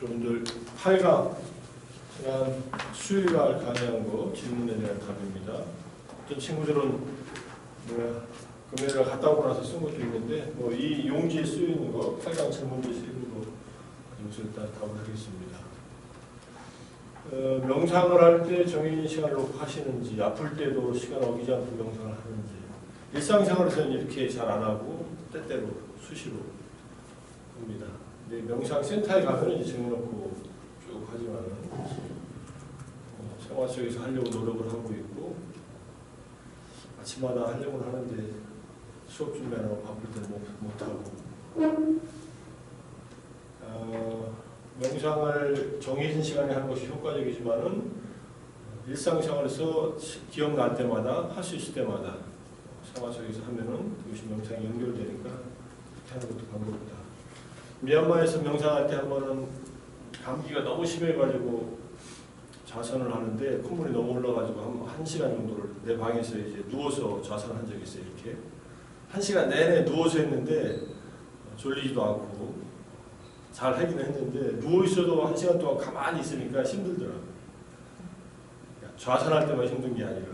여러분들 8강 지난 수요일날 강의한 거 질문에 대한 답입니다. 어떤 친구들은 금요일날 갔다 오고 나서 쓴 것도 있는데 이 용지에 쓰여있는 거 8강 질문지에 쓰여있는 거 여기서 일단 답을 하겠습니다. 명상을 할 때 정해진 시간을 놓고 하시는지, 아플 때도 시간 어기지 않고 명상을 하는지, 일상생활에서는 이렇게 잘 안 하고 때때로 수시로 합니다. 근데 명상센터에 가면 이제 정해놓고 쭉 하지만은 생활 속에서 하려고 노력을 하고 있고 아침마다 하려고 하는데 수업 준비하느라고 바쁠 때는 못하고 명상을 정해진 시간에 하는 것이 효과적이지만은 일상생활에서 기억날 때마다 할 수 있을 때마다 생활 속에서 하면은 그것이 명상에 연결되니까 그렇게 하는 것도 방법이다. 미얀마에서 명상할 때 한 번은 감기가 너무 심해가지고 좌선을 하는데 콧물이 너무 올라가지고 한 1시간 정도를 내 방에서 이제 누워서 좌선한 적이 있어요. 이렇게 1시간 내내 누워서 했는데 졸리지도 않고 잘 하긴 했는데 누워 있어도 1시간 동안 가만히 있으니까 힘들더라고요. 좌선할 때만 힘든 게 아니라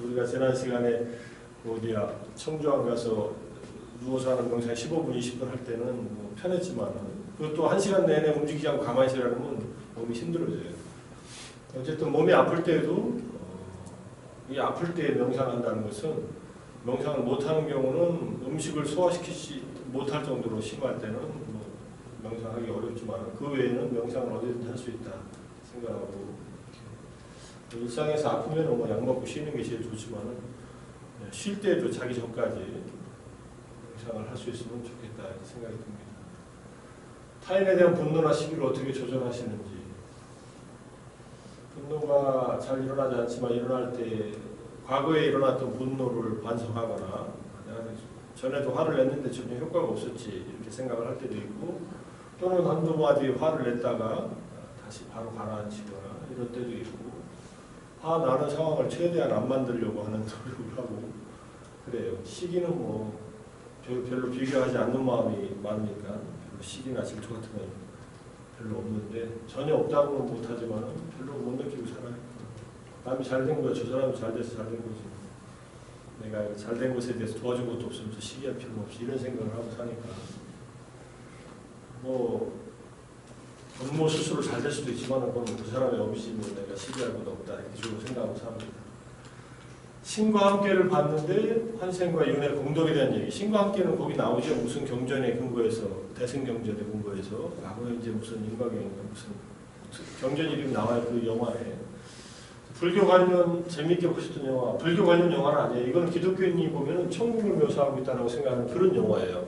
우리가 지난 시간에 어디야 청주항 가서 누워서 하는 명상 15분, 20분 할 때는 뭐 편했지만 그것도 1시간 내내 움직이지 않고 가만히 있으려면 몸이 힘들어져요. 어쨌든 몸이 아플 때에도 이 아플 때 명상한다는 것은 명상을 못하는 경우는 음식을 소화시키지 못할 정도로 심할 때는 명상하기 어렵지만 그 외에는 명상을 어디든지 할 수 있다 생각하고 일상에서 아프면 약 먹고 쉬는 게 제일 좋지만 쉴 때도 자기 전까지 명상을 할 수 있으면 좋겠다 생각이 듭니다. 타인에 대한 분노나 시기를 어떻게 조절하시는지. 분노가 잘 일어나지 않지만 일어날 때 과거에 일어났던 분노를 반성하거나 전에도 화를 냈는데 전혀 효과가 없었지 이렇게 생각을 할 때도 있고 또는 한두 마디 화를 냈다가 다시 바로 가라앉히거나 이럴 때도 있고 화나는 상황을 최대한 안 만들려고 하는 노력을 하고 그래요. 시기는 별로 비교하지 않는 마음이 많으니까 시기나 질투 같은 건 별로 없는데 전혀 없다고는 못하지만 별로 못 느끼고 살아요. 남이 잘 된 거야. 저 사람이 잘 돼서 잘 된 거지. 내가 잘 된 것에 대해서 도와준 것도 없으면서 시기할 필요는 없이 이런 생각을 하고 사니까 업무 스스로 잘 될 수도 있지만 그건 그 사람의 업이지 내가 시기할 것도 없다 이렇게 주로 생각하고 삽니다. 신과 함께를 봤는데 환생과 윤회 공덕에 대한 얘기. 신과 함께는 거기 나오죠. 무슨 경전에 근거해서 대승경전에 근거해서 이제 무슨 인과경인가 무슨 경전 이름이 나와요. 그 영화에. 불교 관련 재미있게 보셨던 영화. 불교 관련 영화는 아니에요. 이건 기독교인이 보면 천국을 묘사하고 있다고 생각하는 그런 영화예요.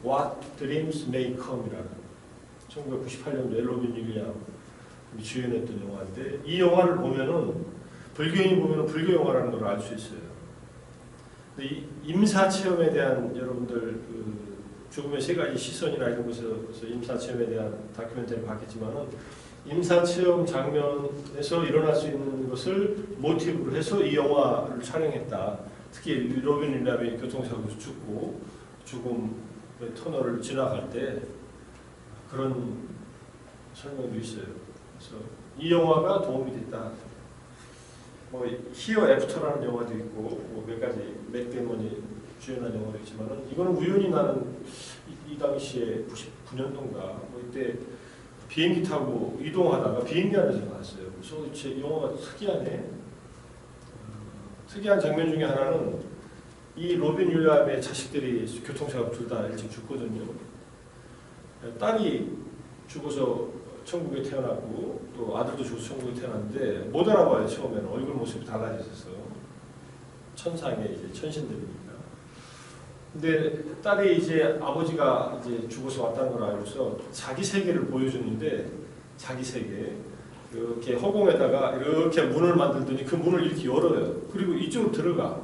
What Dreams May Come이라는 1998년도에 로빈 윌리엄이 주연했던 영화인데 이 영화를 보면은 불교인이 보면 불교 영화라는 걸 알 수 있어요. 근데 이 임사 체험에 대한 여러분들 죽음의 세 가지 시선이나 이런 곳에서 임사 체험에 대한 다큐멘터리를 봤겠지만은 임사 체험 장면에서 일어날 수 있는 것을 모티브로 해서 이 영화를 촬영했다. 특히 로빈 윌리엄이 교통사고에서 죽고 죽음의 터널을 지나갈 때 그런 설명도 있어요. 그래서 이 영화가 도움이 됐다. 히어 애프터라는 영화도 있고 몇 가지 맥 데이먼이 주연한 영화도 있지만은 이거는 우연히 나는 이 당시에 99년도인가 이때 비행기 타고 이동하다가 비행기 안에서 봤어요. 그래서 제 영화가 특이하네. 특이한 장면 중에 하나는 이 로빈 윌리엄의 자식들이 교통사고 둘 다 일찍 죽거든요. 딸이 죽어서 천국에 태어났고 또 아들도 죽어서 천국에 태어났는데 못 알아봐요. 처음에는 얼굴 모습이 달라졌어요. 천상의 이제 천신들이니까. 근데 딸이 이제 아버지가 이제 죽어서 왔다는 걸 알고서 자기 세계를 보여주는데 자기 세계 이렇게 허공에다가 이렇게 문을 만들더니 그 문을 이렇게 열어요. 그리고 이쪽으로 들어가.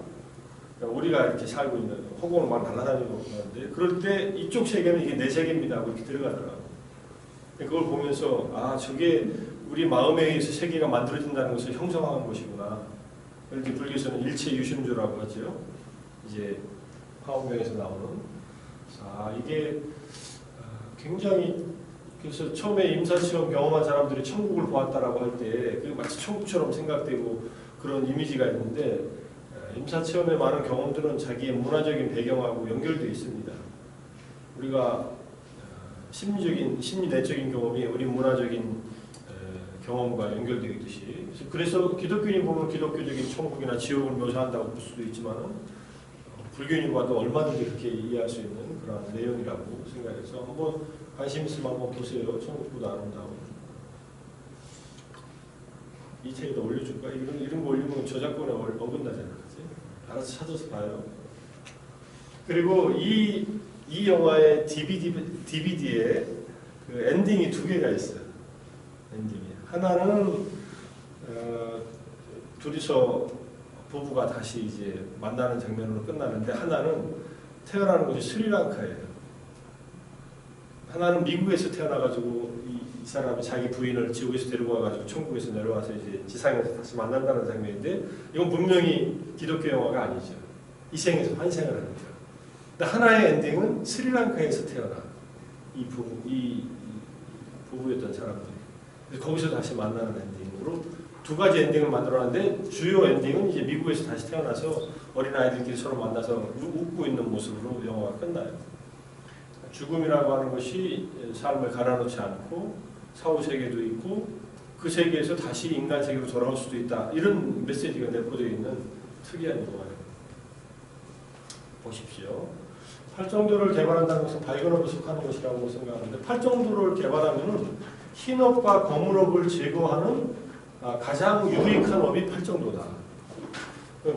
그러니까 우리가 이렇게 살고 있는 허공을 막 날아다니고 그러는데 그럴 때 이쪽 세계는 이게 내 세계입니다 하고 이렇게 들어가더라고요. 그걸 보면서 저게 우리 마음에 의해서 세계가 만들어진다는 것을 형성한 것이구나. 그런데 불교에서는 일체 유심조라고 하죠. 이제 화엄경에서 나오는 이게 굉장히 그래서 처음에 임사체험 경험한 사람들이 천국을 보았다라고 할 때 그게 마치 천국처럼 생각되고 그런 이미지가 있는데 임사체험의 많은 경험들은 자기의 문화적인 배경하고 연결되어 있습니다. 우리가 심리 내적인 경험이 우리 문화적인 경험과 연결되어 있듯이 그래서 기독교인이 보면 기독교적인 천국이나 지옥을 묘사한다고 볼 수도 있지만 불교인이 봐도 얼마든지 그렇게 이해할 수 있는 그런 내용이라고 생각해서 한번 관심 있으면 한번 보세요. 천국보다 아름다운. 이 책에다 올려줄까? 이런 거 올리면 저작권에 어긋나잖아. 그치? 알아서 찾아서 봐요. 그리고 이 영화의 DVD에 그 엔딩이 두 개가 있어요. 엔딩이. 하나는 둘이서 부부가 다시 이제 만나는 장면으로 끝나는데 하나는 태어나는 곳이 스리랑카예요. 하나는 미국에서 태어나가지고 이 사람이 자기 부인을 지옥에서 데리고 와가지고 천국에서 내려와서 이제 지상에서 다시 만난다는 장면인데 이건 분명히 기독교 영화가 아니죠. 이 생에서 환생을 합니다. 근데 하나의 엔딩은 스리랑카에서 태어난 이 부부였던 사람들이 거기서 다시 만나는 엔딩으로 두 가지 엔딩을 만들어놨는데 주요 엔딩은 이제 미국에서 다시 태어나서 어린아이들끼리 서로 만나서 웃고 있는 모습으로 영화가 끝나요. 죽음이라고 하는 것이 삶을 갈아놓지 않고 사후세계도 있고 그 세계에서 다시 인간 세계로 돌아올 수도 있다. 이런 메시지가 내포되어 있는 특이한 영화예요. 보십시오. 팔정도를 개발한다는 것은 밝은업에 속하는 것이라고 생각하는데 팔정도를 개발하면 흰업과 검은업을 제거하는 가장 유익한 업이 팔정도다.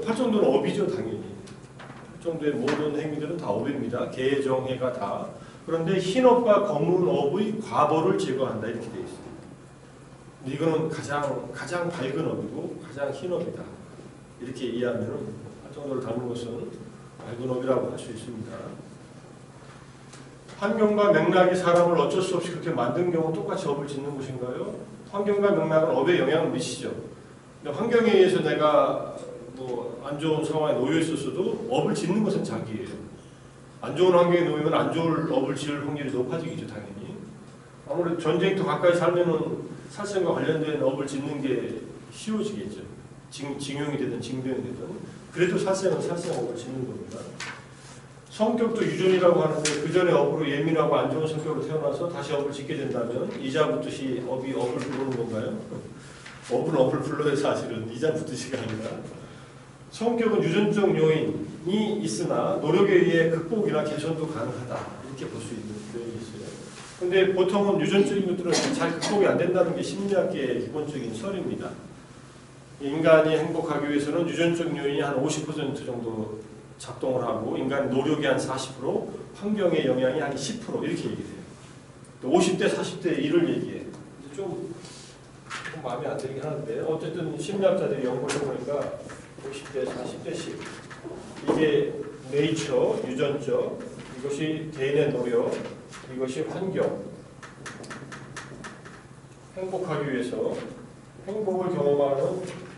팔정도는 업이죠, 당연히. 팔정도의 모든 행위들은 다 업입니다. 개정해가 다. 그런데 흰업과 검은업의 과보를 제거한다 이렇게 되어 있습니다. 이거는 가장 밝은 업이고 가장 흰업이다. 이렇게 이해하면 팔정도를 담는 것은 밝은 업이라고 할 수 있습니다. 환경과 맥락이 사람을 어쩔 수 없이 그렇게 만든 경우 똑같이 업을 짓는 것인가요? 환경과 맥락은 업에 영향을 미치죠. 근데 환경에 의해서 내가 뭐 안 좋은 상황에 놓여 있었어도 업을 짓는 것은 자기예요. 안 좋은 환경에 놓이면 안 좋은 업을 지을 확률이 높아지겠죠, 당연히. 아무래도 전쟁터 가까이 살면은 살생과 관련된 업을 짓는 게 쉬워지겠죠. 징용이 되든 징병이 되든. 그래도 살생은 살생업을 짓는 겁니다. 성격도 유전이라고 하는데 그 전에 업으로 예민하고 안 좋은 성격으로 태어나서 다시 업을 짓게 된다면 이자 붙듯이 업이 업을 부르는 건가요? 업은 업을 불러야 사실은 이자 붙듯이가 아니라 성격은 유전적 요인이 있으나 노력에 의해 극복이나 개선도 가능하다 이렇게 볼 수 있는 표현이 있어요. 근데 보통은 유전적인 것들은 잘 극복이 안 된다는 게 심리학계의 기본적인 설입니다. 인간이 행복하기 위해서는 유전적 요인이 한 50% 정도 작동을 하고 인간 노력이 한 40%, 환경의 영향이 한 10% 이렇게 얘기해요. 50대, 40대 1을 얘기해. 좀 마음에 안 들긴 하는데 어쨌든 심리학자들이 연구를 해보니까 50대, 40대씩 이게 네이처, 유전적, 이것이 개인의 노력, 이것이 환경. 행복하기 위해서 행복을 경험하는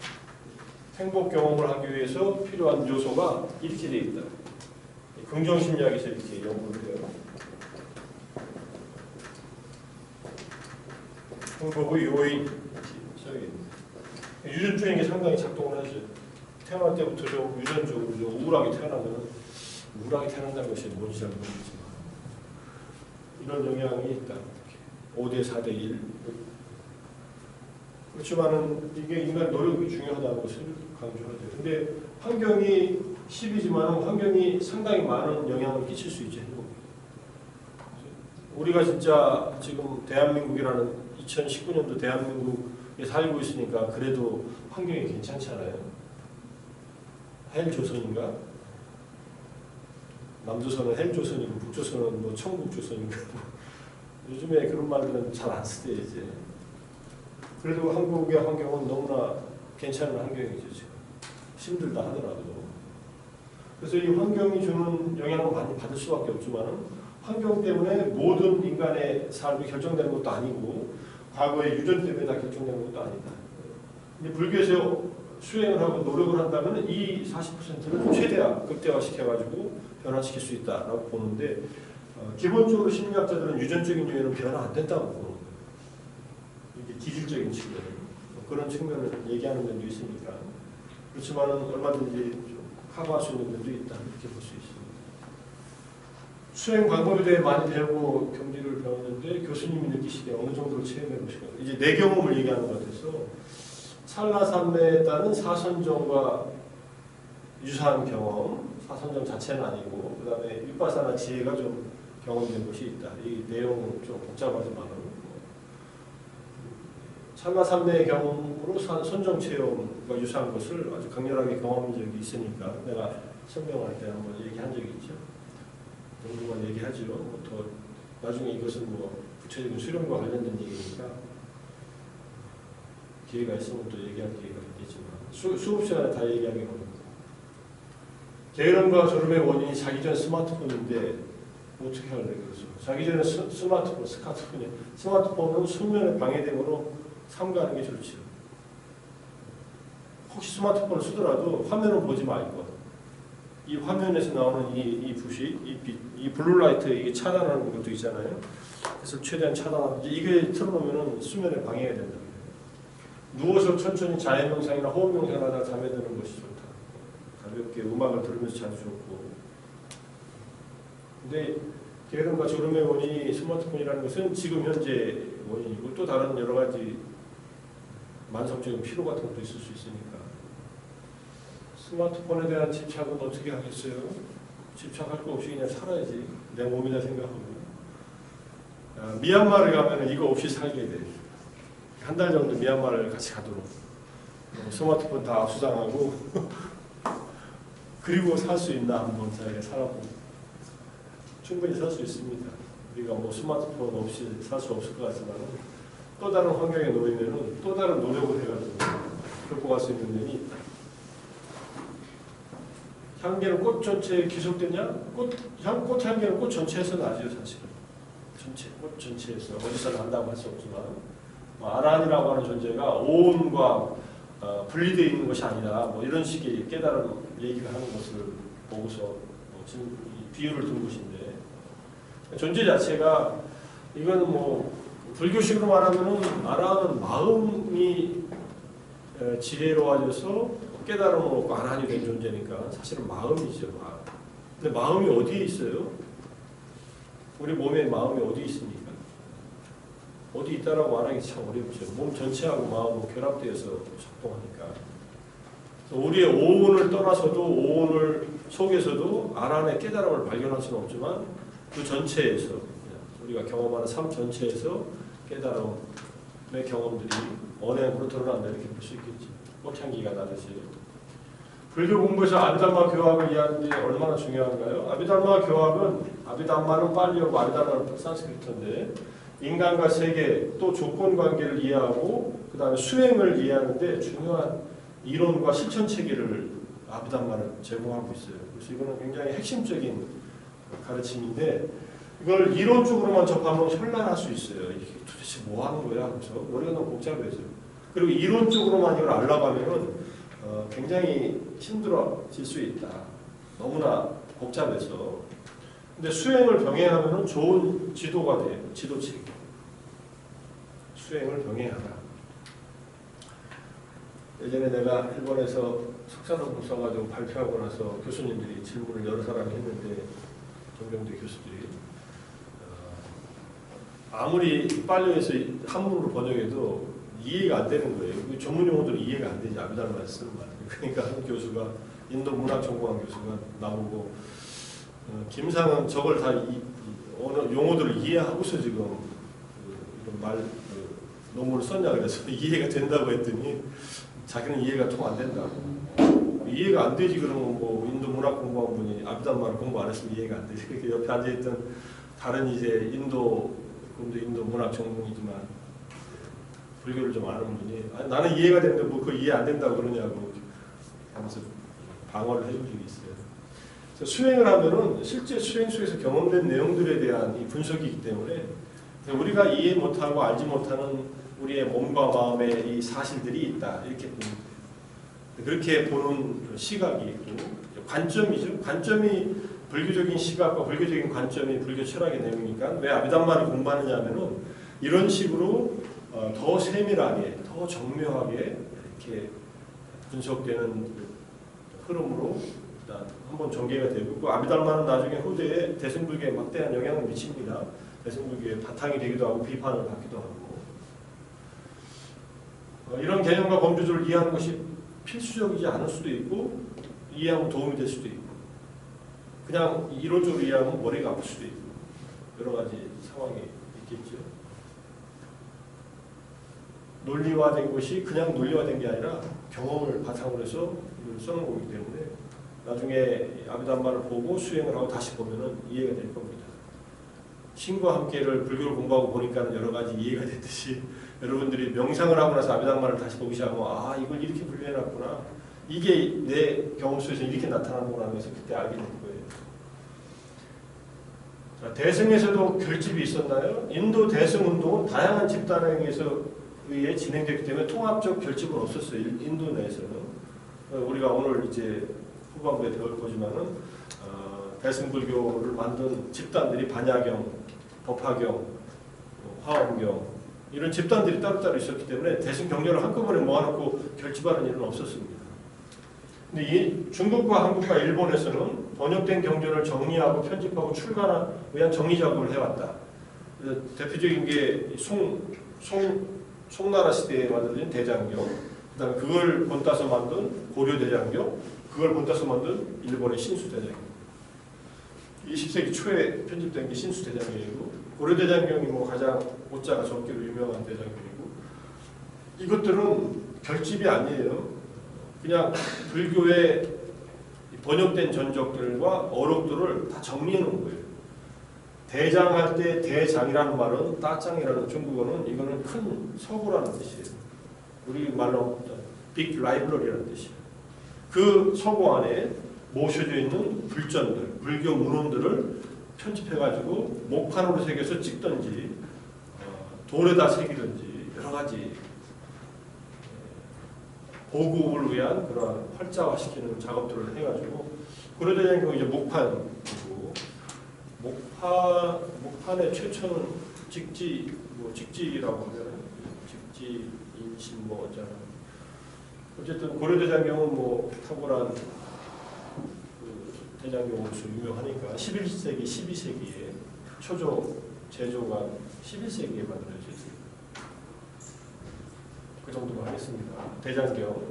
행복 경험을 하기 위해서 필요한 요소가 이렇게 되어 있다. 긍정심리학에서 이렇게 연구를 해요. 행복의 요인 유전적인 게 상당히 작동을 하죠. 태어날 때부터 좀 유전적으로 좀 우울하게 태어나면 우울하게 태어난다는 것이 뭔지 잘 모르겠지만 이런 영향이 있다. 5대 4대 1 그렇지만은 이게 인간 노력이 중요하다는 것을 강조하죠. 근데 환경이 10이지만 환경이 상당히 많은 영향을 끼칠 수 있죠. 우리가 진짜 지금 대한민국이라는 2019년도 대한민국에 살고 있으니까 그래도 환경이 괜찮잖아요. 헬조선인가? 남조선은 헬조선이고 북조선은 뭐 청국조선인가? 요즘에 그런 말들은 잘 안 쓰대 이제. 그래도 한국의 환경은 너무나 괜찮은 환경이죠 지금. 힘들다 하더라도. 그래서 이 환경이 주는 영향을 많이 받을 수밖에 없지만 환경 때문에 모든 인간의 삶이 결정되는 것도 아니고 과거의 유전 때문에 다 결정되는 것도 아니다. 근데 불교에서 수행을 하고 노력을 한다면 이 40%를 최대화, 극대화시켜가지고 변화시킬 수 있다라고 보는데 기본적으로 심리학자들은 유전적인 요인은 변화 안 된다고 보는 거예요. 이게 기질적인 측면, 그런 측면을 얘기하는 면도 있으니까. 그렇지만 얼마든지 좀 커버할 수 있는 면도 있다, 이렇게 볼 수 있습니다. 수행 방법에 대해 많이 배우고 경리를 배웠는데 교수님이 느끼시기에 어느 정도로 체험해 보시고 이제 내 경험을 얘기하는 것 같아서 찰나산매에 따른 사선정과 유사한 경험, 사선정 자체는 아니고 그 다음에 윗바사나 지혜가 좀 경험된 것이 있다. 이 내용은 좀 복잡하지만 찰나산매의 경험으로 선정 체험과 유사한 것을 아주 강렬하게 경험한 적이 있으니까 내가 설명할 때 한번 얘기한 적이 있죠. 정도만 얘기하죠. 더 나중에 이것은 뭐 구체적인 수련과 관련된 얘기니까 기회가 있으면 또 얘기할 기회가 있겠지만 수업 시간에 다 얘기하기는 어렵고 게으름과 졸음의 원인이 자기 전 스마트폰인데 어떻게 할래? 그래서 자기 전에 스마트폰은 숙면에 방해됨으로 삼가하는 게 좋죠. 혹시 스마트폰을 쓰더라도 화면을 보지 말고 이 화면에서 나오는 이 부식, 이 블루라이트 이게 차단하는 것도 있잖아요. 그래서 최대한 차단하든지 이게 틀어놓으면 수면에 방해가 된다. 누워서 천천히 자연명상이나 호흡명상을 하다가 잠에 드는 것이 좋다. 가볍게 음악을 들으면서 자도 좋고. 근데 게으름과 졸음의 원인이 스마트폰이라는 것은 지금 현재 원인이고 또 다른 여러 가지 만성적인 피로 같은 것도 있을 수 있으니까 스마트폰에 대한 집착은 어떻게 하겠어요? 집착할 거 없이 그냥 살아야지. 내 몸이다 생각하고. 미얀마를 가면 이거 없이 살게 돼. 한 달 정도 미얀마를 같이 가도록. 스마트폰 다 압수당하고 그리고 살 수 있나 한번 자기가 살아보고. 충분히 살 수 있습니다. 우리가 뭐 스마트폰 없이 살 수 없을 것 같지만 또 다른 환경에 놓이면 또 다른 노력을 해가지고 극복할 수 있는 면이 있다. 향기는 꽃 전체에 기속되냐? 꽃 향기는 꽃 전체에서 나죠, 사실은. 꽃 전체에서 어디서 난다고 할 수 없지만 아란이라고 하는 존재가 오온과 분리되어 있는 것이 아니라 뭐 이런 식의 깨달음 얘기를 하는 것을 보고서 지금 비유를 둔 것인데 존재 자체가 이건 뭐 불교식으로 말하면은 아란은 마음이 지혜로워져서 깨달음을 얻고 아란이 된 존재니까 사실은 마음이죠. 근데 마음이 어디에 있어요? 우리 몸에 마음이 어디 있습니까? 어디 있다라고 말하기 참 어렵죠. 몸 전체하고 마음은 결합되어서 작동하니까. 우리의 오온을 떠나서도 오온을 속에서도 아란의 깨달음을 발견할 수는 없지만 그 전체에서 우리가 경험하는 삶 전체에서 깨달음의 경험들이 언행으로 드러난다 이렇게 볼 수 있겠지. 꽃향기가 나듯이. 불교 공부에서 아비담마 교합을 이해하는 게 얼마나 중요한가요? 아비담마 교합은 아비담마는 팔리어고 아비담마는 산스크리트인데 인간과 세계 또 조건 관계를 이해하고 그 다음에 수행을 이해하는데 중요한 이론과 실천 체계를 아비담마는 제공하고 있어요. 그래서 이거는 굉장히 핵심적인 가르침인데 이걸 이론적으로만 접하면 현란할 수 있어요. 이게 도대체 뭐 하는 거야? 그래서 머리가 너무 복잡해져. 그리고 이론적으로만 이걸 알아가면은 굉장히 힘들어질 수 있다. 너무나 복잡해서. 근데 수행을 병행하면은 좋은 지도가 돼요. 지도책. 수행을 병행하라. 예전에 내가 일본에서 석사論써가지고 발표하고 나서 교수님들이 질문을 여러 사람이 했는데 정경대 교수들이 아무리 빨리해서 한문으로 번역해도 이해가 안 되는 거예요. 전문 용어들은 이해가 안 되지. 아비담마에서 쓰는 말. 그러니까 한 교수가 인도 문학전공한 교수가 나보고 김상은 저걸 다 어느 용어들을 이해하고서 지금 이런 논문을 썼냐 그래서 이해가 된다고 했더니 자기는 이해가 통 안 된다고. 이해가 안 되지 그러면 뭐 인도 문학 공부한 분이 아비담마를 공부 안 했으면 이해가 안 되지. 그렇게 옆에 앉아있던 다른 이제 인도 문학 전공이지만 불교를 좀 아는 분이 나는 이해가 되는데 뭐 그거 이해 안 된다고 그러냐고 하면서 방어를 해준 적이 있어요. 그래서 수행을 하면은 실제 수행 속에서 경험된 내용들에 대한 이 분석이기 때문에 우리가 이해 못하고 알지 못하는 우리의 몸과 마음의 이 사실들이 있다 이렇게 그렇게 보는 시각이 있고 관점이죠. 관점이 불교적인 시각과 불교적인 관점이 불교 철학의 내용이니까 왜 아비담마를 공부하느냐 하면은 이런 식으로 더 세밀하게, 더 정교하게 이렇게 분석되는 흐름으로 일단 한번 전개가 되고, 그 아비담마는 나중에 후대에 대승불교에 막대한 영향을 미칩니다. 대승불교의 바탕이 되기도 하고 비판을 받기도 하고, 이런 개념과 범주들을 이해하는 것이 필수적이지 않을 수도 있고 이해하면 도움이 될 수도 있고, 그냥 이론적으로 이해하면 머리가 아플 수도 있고, 여러 가지 상황이 있겠죠. 논리화된 것이 그냥 논리화된 게 아니라 경험을 바탕으로 해서 이걸 써놓은 거기 때문에 나중에 아비담마를 보고 수행을 하고 다시 보면은 이해가 될 겁니다. 신과 함께를 불교를 공부하고 보니까 여러 가지 이해가 됐듯이 여러분들이 명상을 하고 나서 아비담마를 다시 보기 시작하면 아, 이걸 이렇게 분류해놨구나, 이게 내 경험 속에서 이렇게 나타나는구나 하면서 그때 알게 된 거예요. 자, 대승에서도 결집이 있었나요? 인도 대승운동은 다양한 집단에 의해 진행됐기 때문에 통합적 결집은 없었어요. 인도 내에서는. 우리가 오늘 이제 후반부에 배울 거지만은 대승불교를 만든 집단들이 반야경, 법화경, 화엄경 이런 집단들이 따로따로 있었기 때문에 대승 경전을 한꺼번에 모아놓고 결집하는 일은 없었습니다. 근데 이 중국과 한국과 일본에서는 번역된 경전을 정리하고 편집하고 출간하기 위한 정리 작업을 해왔다. 그래서 대표적인 게 송나라 시대에 만든 대장경, 그다음에 그걸 본따서 만든 고려 대장경, 그걸 본따서 만든 일본의 신수 대장경. 20세기 초에 편집된 게 신수 대장경이고, 고려 대장경이 뭐 가장 오자가 적기로 유명한 대장경이고, 이것들은 결집이 아니에요. 그냥 불교의 번역된 전적들과 어록들을 다 정리해 놓은 거예요. 대장할 때 대장이라는 말은 따장이라는 중국어는 이거는 큰 서구라는 뜻이에요. 우리 말로 빅 라이브러리라는 뜻이에요. 그 서구 안에 모셔져 있는 불전들, 불교 문헌들을 편집해가지고 목판으로 새겨서 찍든지 돌에다 새기든지 여러 가지 보급을 위한 그런 활자화시키는 작업들을 해가지고, 고려대장경 이제 목판이고, 목판의 최초는 직지라고 하면 직지 인신 뭐 어쨌든 고려대장경은 뭐 탁월한 그 대장경으로서 유명하니까 11세기, 12세기에 초조 제조가 11세기에 만들어졌어요. 그 정도로 하겠습니다. 대장경.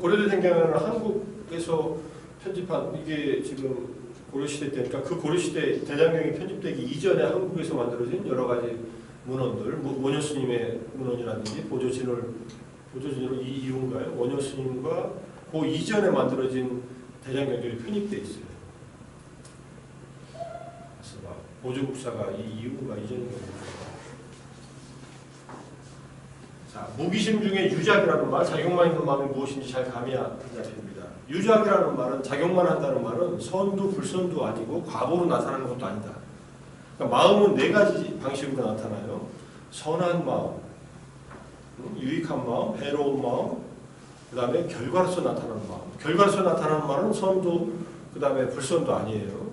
고려대장경은 한국에서 편집한, 이게 지금 고려시대 때니까 그 고려시대 대장경이 편집되기 이전에 한국에서 만들어진 여러 가지 문헌들, 원효스님의 문헌이라든지 보조진을 이유인가요? 원효스님과 그 이전에 만들어진 대장경들이 편입되어 있어요. 그래서 막 보조국사가 이 이유가 이전인가. 자, 무기심 중에 유작이라는 말, 자격만 있는 마음이 무엇인지 잘 감해야 됩니다. 유작이라는 말은, 자격만 한다는 말은 선도 불선도 아니고 과보로 나타나는 것도 아니다. 그러니까 마음은 네 가지 방식으로 나타나요. 선한 마음, 유익한 마음, 해로운 마음, 그 다음에 결과로서 나타나는 마음. 결과로서 나타나는 말은 선도, 그 다음에 불선도 아니에요.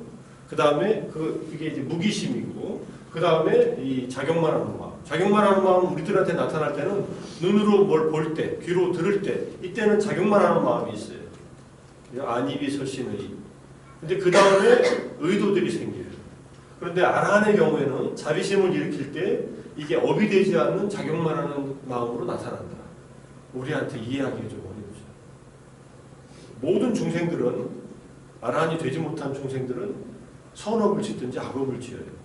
그 다음에 이게 이제 무기심이고, 그 다음에 이 자격만 하는 마음. 자격만 하는 마음은 우리들한테 나타날 때는 눈으로 뭘 볼 때, 귀로 들을 때, 이때는 자격만 하는 마음이 있어요. 안입이 설신의. 근데 그 다음에 의도들이 생겨요. 그런데 아라한의 경우에는 자비심을 일으킬 때 이게 업이 되지 않는 자격만 하는 마음으로 나타난다. 우리한테 이해하기가 좀 어렵죠. 모든 중생들은, 아라한이 되지 못한 중생들은 선업을 짓든지 악업을 지어요.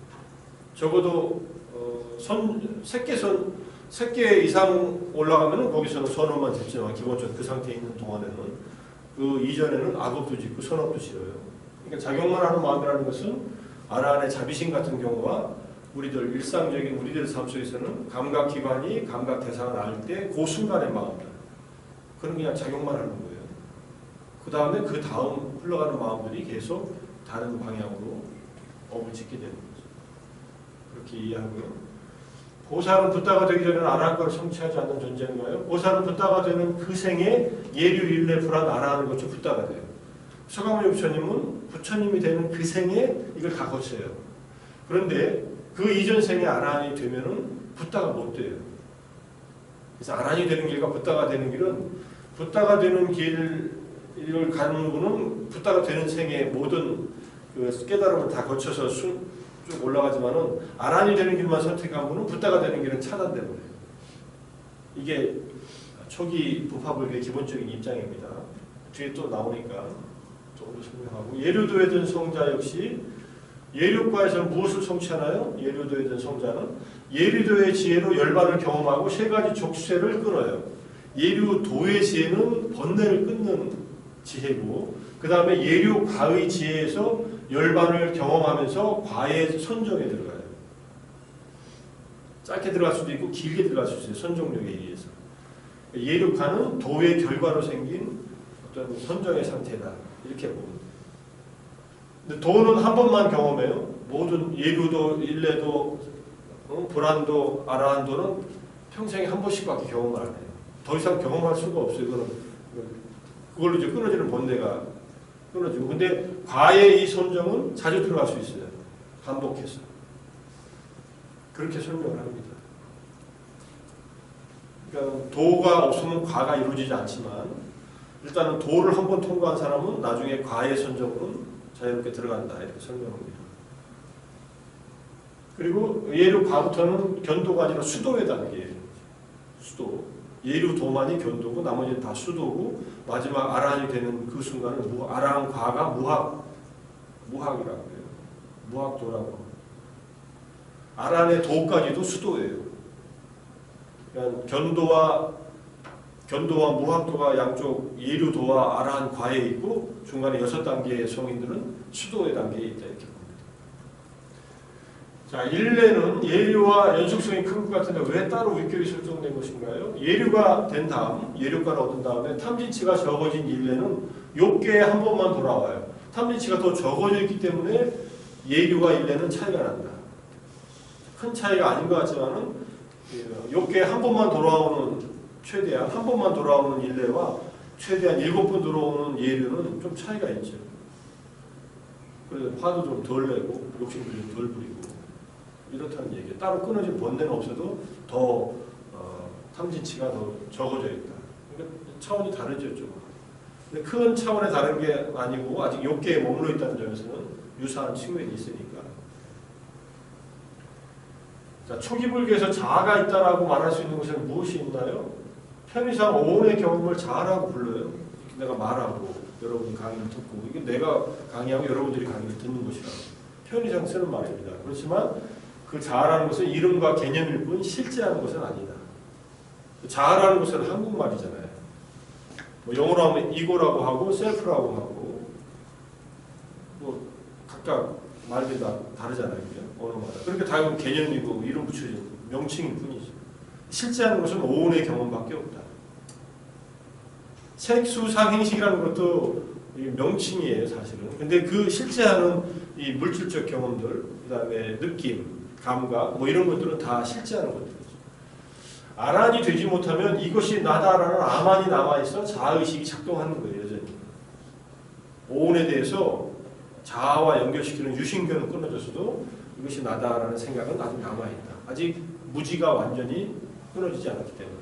적어도 색계 이상 올라가면은 거기서는 선업만 짓지만 기본적으로 그 상태에 있는 동안에는, 그 이전에는 악업도 짓고 선업도 지어요. 그러니까 자격만 하는 마음이라는 것은 아라한의 자비심 같은 경우와 우리들 일상적인 우리들 삶 속에서는 감각기관이 감각 대상을 알 때 그 순간의 마음들, 그런 그냥 자격만 하는 거예요. 그 다음에 그 다음 흘러가는 마음들이 계속 다른 방향으로 업을 짓게 되는 거죠. 그렇게 이해하고요. 보살은 붓다가 되기 전에는 아라한과를 성취하지 않는 존재인가요? 보살은 붓다가 되는 그 생에 예류 일례 불안 아라하는 것이 붓다가 돼요. 서가모니 부처님은 부처님이 되는 그 생에 이걸 다 거쳐요. 그런데 그 이전 생에 아라한이 되면은 붓다가 못 돼요. 그래서 아라한이 되는 길과 붓다가 되는 길은, 붓다가 되는 길을 가는 분은 붓다가 되는 생에 모든 그 깨달음을 다 거쳐서 쭉 올라가지만은 아라한이 되는 길만 선택한 분은 붓다가 되는 길은 차단돼 버려요. 이게 초기 부파불교의 기본적인 입장입니다. 뒤에 또 나오니까 조금 더 설명하고, 예류도에 든 성자 역시 예류과에서는 무엇을 성취하나요? 예류도에 든 성자는 예류도의 지혜로 열반을 경험하고 세 가지 족쇄를 끊어요. 예류도의 지혜는 번뇌를 끊는 지혜고, 그 다음에 예류과의 지혜에서 열반을 경험하면서 과의 선정에 들어가요. 짧게 들어갈 수도 있고 길게 들어갈 수도 있어요. 선정력에 의해서. 예류과는 도의 결과로 생긴 어떤 선정의 상태다, 이렇게 봅니다. 근데 도는 한 번만 경험해요. 모든 예류도, 일례도, 불안도, 아라한도는 평생에 한 번씩밖에 경험을 안 해요. 더 이상 경험할 수가 없어요. 그걸로 이제 끊어지는 번뇌가 끊어지고. 근데 과의 이 선정은 자주 들어갈 수 있어요. 반복해서. 그렇게 설명을 합니다. 그러니까 도가 없으면 과가 이루어지지 않지만, 일단은 도를 한 번 통과한 사람은 나중에 과의 선정으로는 자유롭게 들어간다, 이렇게 설명합니다. 그리고 예류과부터는 견도가 아니라 수도의 단계예요. 수도. 예류도만이 견도고 나머지는 다 수도고, 마지막 아라한이 되는 그 순간은 아라한과가 무학이라고 해요. 무학도라고 합니다. 아라한의 도까지도 수도예요. 그러니까 견도와 무학도가 양쪽 예류도와 아라한과에 있고, 중간에 6단계의 성인들은 수도의 단계에 있다, 이렇게 봅니다. 자, 일례는 예류와 연속성이 큰 것 같은데 왜 따로 윗결이 설정된 것인가요? 예류가 된 다음, 예류과를 얻은 다음에 탐진치가 적어진 일례는 욕계에 한 번만 돌아와요. 탐진치가 더 적어져 있기 때문에 예류와 일례는 차이가 난다. 큰 차이가 아닌 것 같지만은 욕계에 한 번만 돌아오는, 최대한 한 번만 돌아오는 일례와 최대한 7번 돌아오는 예류는 좀 차이가 있죠. 그래서 화도 좀 덜 내고 욕심도 좀 덜 부리고 이렇다는 얘기예요. 따로 끊어진 번뇌는 없어도 더 탐진치가 더 적어져 있다. 그러니까 차원이 다르죠, 좀. 근데 큰 차원의 다른 게 아니고 아직 욕계에 머물러 있다는 점에서는 유사한 측면이 있으니까. 자, 초기 불교에서 자아가 있다라고 말할 수 있는 것은 무엇이 있나요? 편의상 오온의 경험을 자아라고 불러요. 내가 말하고 여러분이 강의를 듣고, 이게 내가 강의하고 여러분들이 강의를 듣는 것이라고 편의상 쓰는 말입니다. 그렇지만 그 자아라는 것은 이름과 개념일 뿐 실제하는 것은 아니다. 자아라는 것은 한국말이잖아요. 뭐 영어로 하면 이고라고 하고 셀프라고 하고, 뭐 각각 말들이 다 다르잖아요. 언어마다. 그러니까 다 개념이고 이름 붙여진 명칭일 뿐이죠. 실제하는 것은 오온의 경험밖에 없다. 색수상행식이라는 것도 명칭이에요, 사실은. 근데 그 실제하는 이 물질적 경험들, 그 다음에 느낌, 감각, 뭐 이런 것들은 다 실제하는 것들이죠. 아란이 되지 못하면 이것이 나다라는 아만이 남아있어 자아의식이 작동하는 거예요, 여전히. 오온에 대해서 자아와 연결시키는 유신견은 끊어졌어도 이것이 나다라는 생각은 아직 남아있다. 아직 무지가 완전히 끊어지지 않았기 때문에.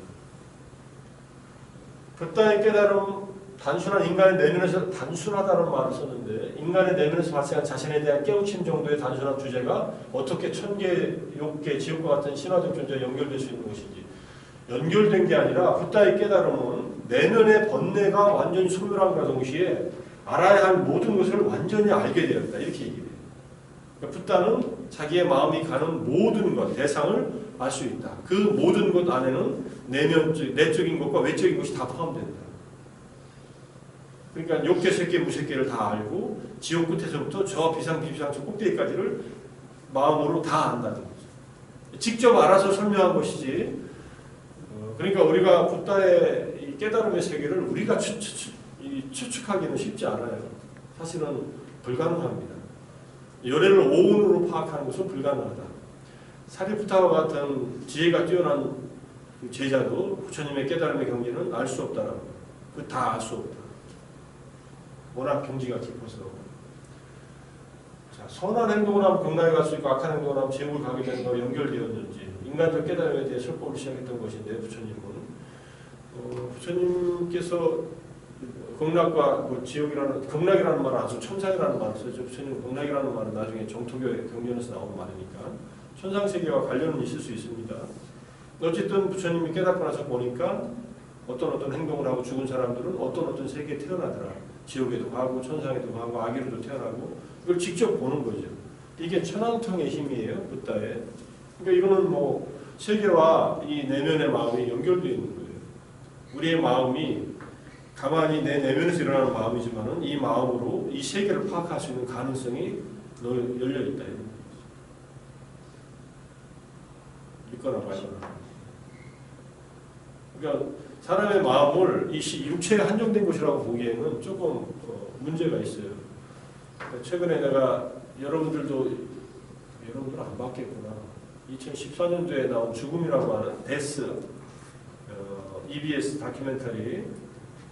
붓다의 깨달음, 단순한 인간의 내면에서, 단순하다는 말을 썼는데 인간의 내면에서 발생한 자신에 대한 깨우침 정도의 단순한 주제가 어떻게 천계, 욕계, 지옥과 같은 신화적 존재와 연결될 수 있는 것인지, 연결된 게 아니라 붓다의 깨달음은 내면의 번뇌가 완전히 소멸함과 동시에 알아야 할 모든 것을 완전히 알게 되었다, 이렇게 얘기해요. 그러니까 붓다는 자기의 마음이 가는 모든 것, 대상을 알 수 있다. 그 모든 것 안에는 내적인 것과 외적인 것이 다 포함된다. 그러니까 욕계, 색계, 무색계를 다 알고 지옥 끝에서부터 저 비상, 비비상, 저 꼭대기까지를 마음으로 다 안다는 거죠. 직접 알아서 설명한 것이지. 그러니까 우리가 붓다의 이 깨달음의 세계를 우리가 추측하기는 쉽지 않아요. 사실은 불가능합니다. 열애를 오온으로 파악하는 것은 불가능하다. 사리푸타와 같은 지혜가 뛰어난 제자도 부처님의 깨달음의 경지는 알 수 없다라고. 그 다 알 수 없다. 워낙 경지가 깊어서. 자, 선한 행동을 하면 극락에 갈 수 있고 악한 행동을 하면 지옥을 가게 되는 거 연결되었는지 인간적 깨달음에 대해 설법을 시작했던 것인데 부처님께서 극락과 뭐 지옥이라는 극락이라는 말은 아주 천상이라는 말을 쓰죠. 부처님 극락이라는 말은 나중에 정토교 경전에서 나오는 말이니까 천상 세계와 관련은 있을 수 있습니다. 어쨌든 부처님이 깨닫고 나서 보니까 어떤 행동을 하고 죽은 사람들은 어떤 세계에 태어나더라. 지옥에도 가고 천상에도 가고 아기로도 태어나고 이걸 직접 보는 거죠. 이게 천왕통의 힘이에요. 붓다에. 그러니까 이거는 뭐 세계와 이 내면의 마음이 연결되어 있는 거예요. 우리의 마음이 가만히 내 내면에서 일어나는 마음이지만은 이 마음으로 이 세계를 파악할 수 있는 가능성이 열려 있다. 있거나 말거나. 그러니까 사람의 마음을 이 육체에 한정된 것이라고 보기에는 조금 문제가 있어요. 최근에 내가 여러분들은 안 봤겠구나. 2014년도에 나온 죽음이라고 하는 데스 EBS 다큐멘터리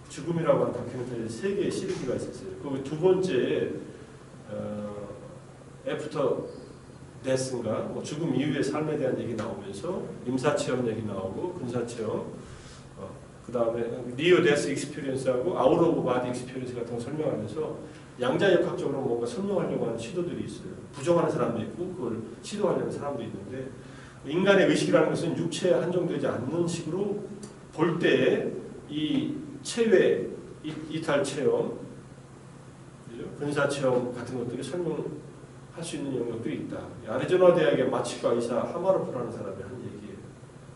죽음이라고 하는 다큐멘터리 3개의 시리즈가 있었어요. 그 두 번째 애프터 데스인가 뭐 죽음 이후의 삶에 대한 얘기 나오면서 임사체험 얘기 나오고 근사체험 그 다음에 니어 데스 익스피리언스하고 아웃 오브 바디 익스피리언스 같은 거 설명하면서 양자역학적으로 뭔가 설명하려고 하는 시도들이 있어요. 부정하는 사람도 있고 그걸 시도하려는 사람도 있는데 인간의 의식이라는 것은 육체에 한정되지 않는 식으로 볼 때에 이 체외, 이탈 체험, 근사 체험 같은 것들이 설명할 수 있는 영역도 있다. 아리조나 대학의 마치과 의사 하마르프라는 사람이 한 얘기예요.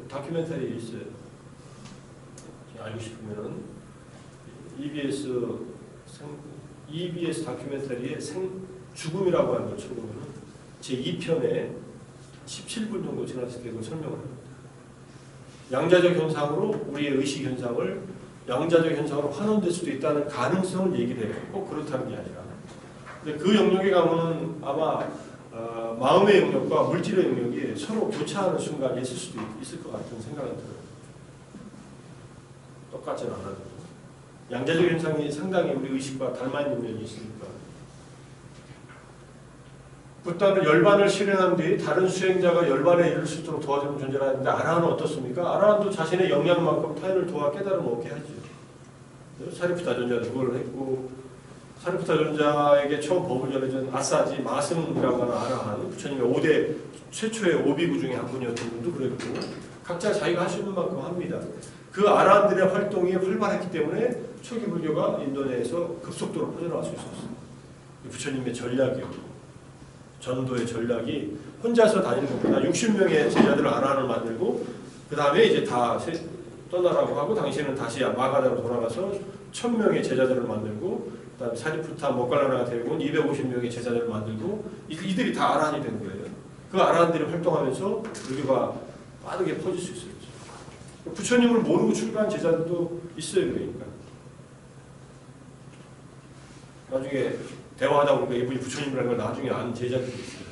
다큐멘터리에 있어요. 알고 싶으면은 EBS 다큐멘터리의 죽음이라고 하는 걸 쳐보면 제2편에 17분 정도 지났을 때 그걸 설명을 합니다. 양자적 현상으로 우리의 의식 현상을 양자적 현상으로 환원될 수도 있다는 가능성을 얘기를 해요. 꼭 그렇다는 게 아니라. 근데 그 영역에 가면은 아마 마음의 영역과 물질의 영역이 서로 교차하는 순간이 있을 수도 있을 것 같은 생각은 들어요. 똑같진 않아도. 양자적 현상이 상당히 우리 의식과 닮아 있는 면이 있으니까. 붓다는 열반을 실현한 뒤 다른 수행자가 열반에 이를 수 있도록 도와주는 존재라 했는데 아라한은 어떻습니까? 아라한도 자신의 역량만큼 타인을 도와 깨달음을 얻게 하죠. 사리푸타 존자도 그걸 했고 사리푸타 존자에게 처음 법을 전해준 아사지 마승이라고 하는 아라한 부처님의 5대 최초의 오비구 중에 한 분이었던 분도 그랬고 각자 자기가 할 수 있는 만큼 합니다. 그 아라한들의 활동이 활발했기 때문에 초기 불교가 인도 내에서 급속도로 퍼져나갈 수 있었어요. 부처님의 전략이었고 전도의 전략이 혼자서 다니는 것보다 60명의 제자들을 아라한을 만들고 그 다음에 이제 다 떠나라고 하고 당신은 다시 마가다로 돌아가서 1000명의 제자들을 만들고 그 다음에 사리푸타 모갈라나가 데리고 온 250명의 제자들을 만들고 이들이 다 아라한이 된 거예요. 그 아라한들이 활동하면서 불교가 빠르게 퍼질 수 있었죠. 부처님을 모르고 출가한 제자들도 있어요. 그러니까 나중에 대화하다 보니까 이분이 부처님이라는 걸 나중에 아는 제자들이 있어요.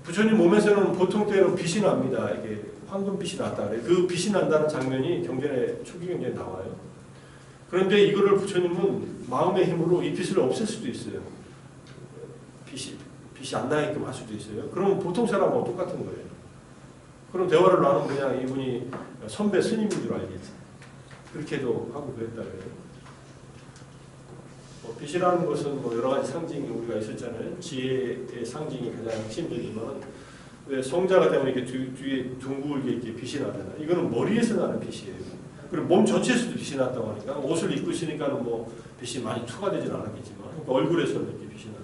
부처님 몸에서는 보통 때는 빛이 납니다. 이게 황금빛이 났다 그래요. 그 빛이 난다는 장면이 초기 경전에 나와요. 그런데 이거를 부처님은 마음의 힘으로 이 빛을 없앨 수도 있어요. 빛이 안 나게끔 할 수도 있어요. 그럼 보통 사람하고 똑같은 거예요. 그럼 대화를 나누면 그냥 이분이 선배 스님인 줄 알겠지. 그렇게도 하고 그랬다 그래요. 빛이라는 것은 뭐 여러 가지 상징이 우리가 있었잖아요. 지혜의 상징이 가장 핵심적이지만 왜 성자가 되면 이렇게 뒤에 둥글게 이렇게 빛이 나잖아요. 이거는 머리에서 나는 빛이에요. 그리고 몸 전체에서도 빛이 났다고 하니까 옷을 입고 있으니까는 뭐 빛이 많이 투과되지는 않았겠지만 그러니까 얼굴에서는 이렇게 빛이 나.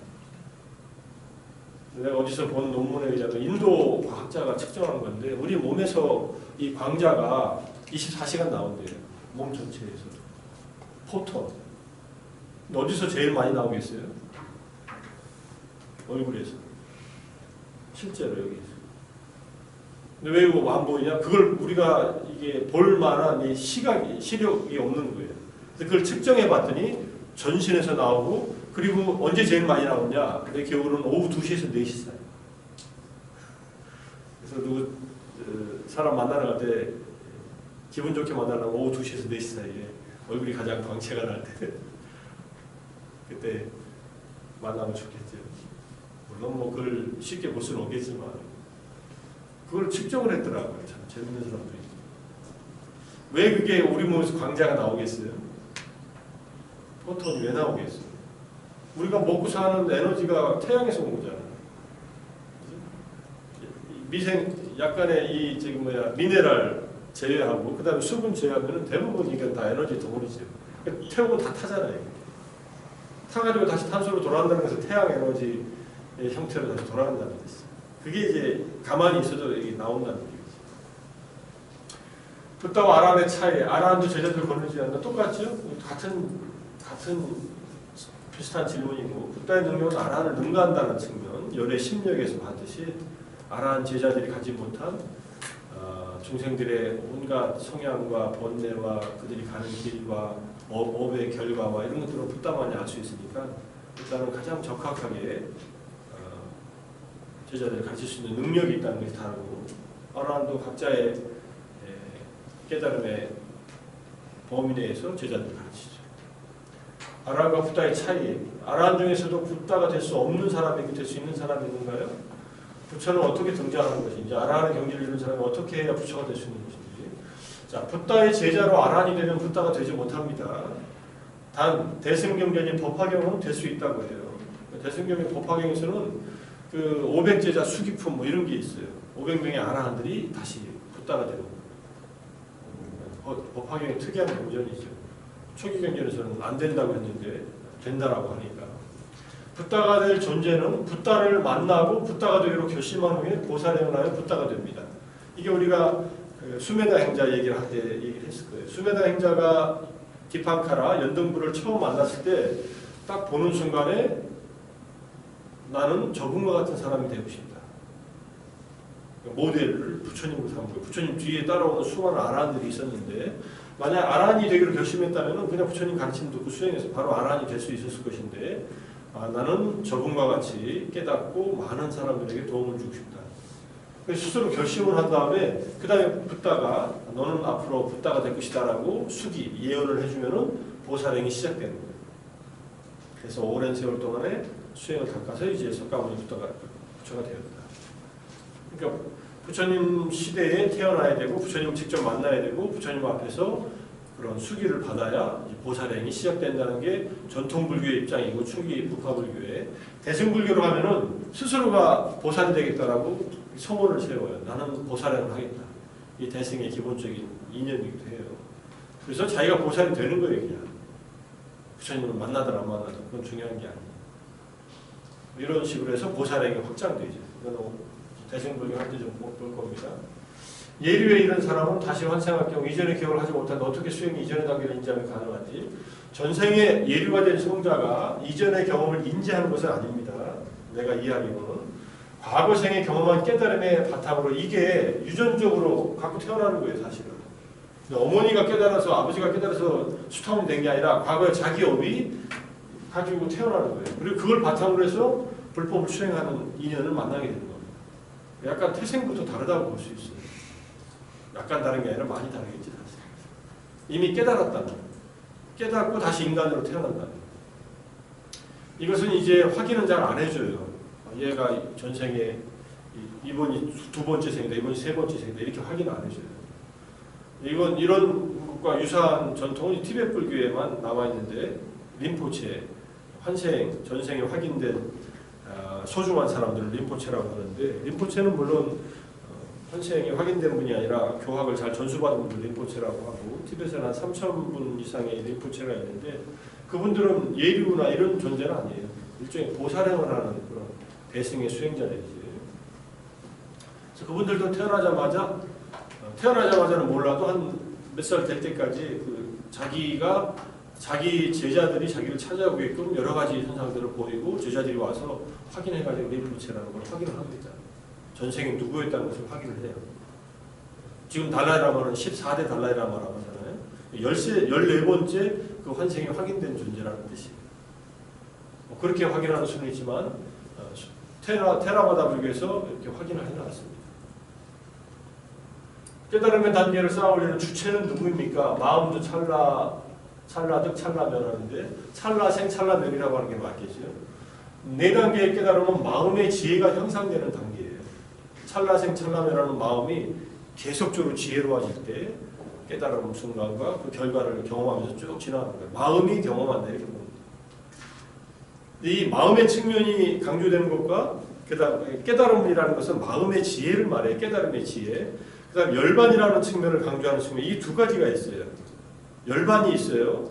내가 어디서 본 논문에 의하면 인도 과학자가 측정한 건데 우리 몸에서 이 광자가 24시간 나온대요. 몸 전체에서. 포톤. 어디서 제일 많이 나오겠어요? 얼굴에서. 실제로 여기서. 근데 왜 이거 안 보이냐? 그걸 우리가 이게 볼 만한 이 시력이 없는 거예요. 그래서 그걸 측정해 봤더니 전신에서 나오고 그리고 언제 제일 많이 나오냐? 내 기억으로는 오후 2시에서 4시 사이. 그래서 누구 사람 만나러 갈 때 기분 좋게 만나려면 오후 2시에서 4시 사이에 얼굴이 가장 광채가 날 때 그때 만나면 좋겠죠. 물론 뭐 그걸 쉽게 볼 수는 없겠지만 그걸 측정을 했더라고요. 참 재밌는 사람들이. 왜 그게 우리 몸에서 광자가 나오겠어요? 포톤이 왜 나오겠어요? 우리가 먹고 사는 에너지가 태양에서 온 거잖아요. 미생 약간의 이 지금 미네랄 제외하고 그다음에 수분 제외하면은 대부분 이게 다 에너지 덩어리죠. 태우면 다 타잖아요. 타가지고 다시 탄소로 돌아간다는 것은 태양 에너지의 형태로 다시 돌아간다는 뜻이에요. 그게 이제 가만히 있어도 이게 나온다는 얘기죠. 붓다와 아란의 차이, 아란도 제자들 거느리지 않나 똑같죠? 같은 비슷한 질문이고 붓다의 능력은 아란을 능가한다는 측면, 열의 심력에서 봤듯이 아란 제자들이 가지 못한 중생들의 온갖 성향과 번뇌와 그들이 가는 길과 업의 결과와 이런 것들을 붓다만이 알 수 있으니까 붓다는 가장 적합하게 제자들을 가르칠 수 있는 능력이 있다는 것이 다르고 아란도 각자의 깨달음의 범위 내에서 제자들을 가르치죠. 아란과 붓다의 차이, 아란 중에서도 붓다가 될 수 없는 사람이 될 수 있는 사람이 있는가요? 부처는 어떻게 등장하는 것인지, 아란의 경지를 이룬 사람이 어떻게 해야 부처가 될 수 있는 것인지. 자, 붓다의 제자로 아란이 되면 붓다가 되지 못합니다. 단 대승경전인 법화경은 될 수 있다고 해요. 대승경의 법화경에서는 그 500제자 수기품 뭐 이런 게 있어요. 500명의 아라한들이 다시 붓다가 되는 법화경의 특이한 경전이죠. 초기 경전에서는 안 된다고 했는데 된다라고 하니까. 붓다가 될 존재는 붓다를 만나고 붓다가 되기로 결심한 후에 보살행을 하여 붓다가 됩니다. 이게 우리가 수메다 행자 얘기를 할 때 얘기를 했을 거예요. 수메다 행자가 디팡카라 연등부를 처음 만났을 때 딱 보는 순간에 나는 저분과 같은 사람이 되고 싶다. 모델을 부처님으로 삼은 거예요. 부처님 뒤에 따라오는 수많은 아란들이 있었는데 만약 아란이 되기로 결심했다면 그냥 부처님 가르침 듣고 수행해서 바로 아란이 될 수 있었을 것인데 나는 저분과 같이 깨닫고 많은 사람들에게 도움을 주고 싶다. 스스로 결심을 한 다음에 그 다음에 붓다가 너는 앞으로 붓다가 될 것이다 라고 수기, 예언을 해주면은 보살행이 시작되는 거예요. 그래서 오랜 세월 동안에 수행을 닦아서 이제 석가모니 부처가 되었다. 그러니까 부처님 시대에 태어나야 되고 부처님을 직접 만나야 되고 부처님 앞에서 그런 수기를 받아야 보살행이 시작된다는 게 전통 불교의 입장이고 초기 부파 불교의 대승불교로 가면은 스스로가 보살이 되겠다라고 소원을 세워요. 나는 보살행을 하겠다. 이 대승의 기본적인 이념이기도 해요. 그래서 자기가 보살이 되는 거예요, 그냥. 부처님을 만나든 안 만나든 그건 중요한 게 아니에요. 이런 식으로 해서 보살행이 확장되죠. 이건 대승불교 할 때 좀 볼 겁니다. 예류에 이런 사람은 다시 환생할 경우 이전의 기억을 하지 못한데 어떻게 수행이 이전의 단계를 인지하면 가능한지. 전생에 예류가 된 성자가 이전의 경험을 인지하는 것은 아닙니다. 내가 이해하기로는 과거 생의 경험한 깨달음의 바탕으로 이게 유전적으로 갖고 태어나는 거예요, 사실은. 어머니가 깨달아서 아버지가 깨달아서 수타움이 된 게 아니라 과거에 자기 업이 가지고 태어나는 거예요. 그리고 그걸 바탕으로 해서 불법을 수행하는 인연을 만나게 되는 겁니다. 약간 태생부터 다르다고 볼 수 있어요. 약간 다른 게 아니라 많이 다르겠지. 사실. 이미 깨달았다는 깨닫고 다시 인간으로 태어난다는 이것은 이제 확인은 잘 안 해줘요. 얘가 전생에 이번이 두 번째 생이다, 이번이 세 번째 생이다 이렇게 확인 안 해줘요. 이런 것과 유사한 전통은 티베트 불교에만 남아 있는데 림포체, 환생, 전생에 확인된 소중한 사람들을 림포체라고 하는데 림포체는 물론 환생이 확인된 분이 아니라 교학을 잘 전수받은 분들 림포체라고 하고 티베트에는 한 3,000분 이상의 림포체가 있는데 그분들은 예류나 이런 존재는 아니에요. 일종의 보살행을 하는 그런 대승의 수행자들이지. 그래서 그분들도 태어나자마자는 몰라도 한 몇 살 될 때까지 자기 제자들이 자기를 찾아오게끔 여러 가지 현상들을 보이고 제자들이 와서 확인해가지고 림포체라는 걸 확인을 합니다. 전생에 누구였다는 것을 확인을 해요. 지금 달라이라마는 14대 달라이라마라고 하잖아요. 14번째 그 환생이 확인된 존재라는 뜻이에요. 그렇게 확인하는 수는 있지만 테라바다 불교에서 이렇게 확인을 하지 않습니다. 깨달음의 단계를 쌓아올리는 주체는 누구입니까? 마음도 찰나 찰나득 찰나면하는데 찰나생 찰나면이라고 하는 게 맞겠죠. 네 단계의 깨달음은 마음의 지혜가 형성되는 단계예요. 찰나생 찰나면하는 마음이 계속적으로 지혜로워질 때 깨달음 순간과 그 결과를 경험하면서 쭉 지나가는 거예요. 마음이 경험한다 이렇게 봅니다. 이 마음의 측면이 강조되는 것과 그다음 깨달음이라는 것은 마음의 지혜를 말해요. 깨달음의 지혜. 그다음 열반이라는 측면을 강조하는 측면, 이 두 가지가 있어요. 열반이 있어요.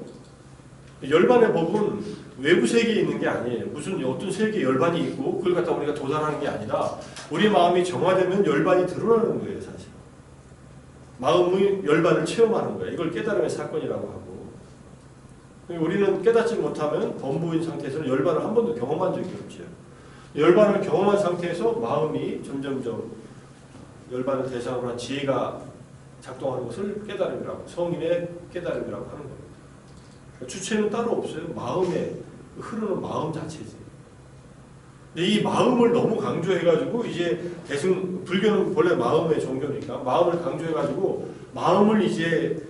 열반의 법은 외부 세계에 있는 게 아니에요. 무슨 어떤 세계에 열반이 있고 그걸 갖다 우리가 도달하는 게 아니라 우리 마음이 정화되면 열반이 드러나는 거예요, 사실. 마음의 열반을 체험하는 거예요. 이걸 깨달음의 사건이라고 하고. 우리는 깨닫지 못하면 범부인 상태에서는 열반을 한 번도 경험한 적이 없죠. 열반을 경험한 상태에서 마음이 점점점 열반을 대상으로 한 지혜가 작동하는 것을 깨달음이라고, 성인의 깨달음이라고 하는 겁니다. 주체는 따로 없어요. 마음에 흐르는 마음 자체지. 근데 이 마음을 너무 강조해가지고 이제 불교는 원래 마음의 종교니까 마음을 강조해가지고 마음을 이제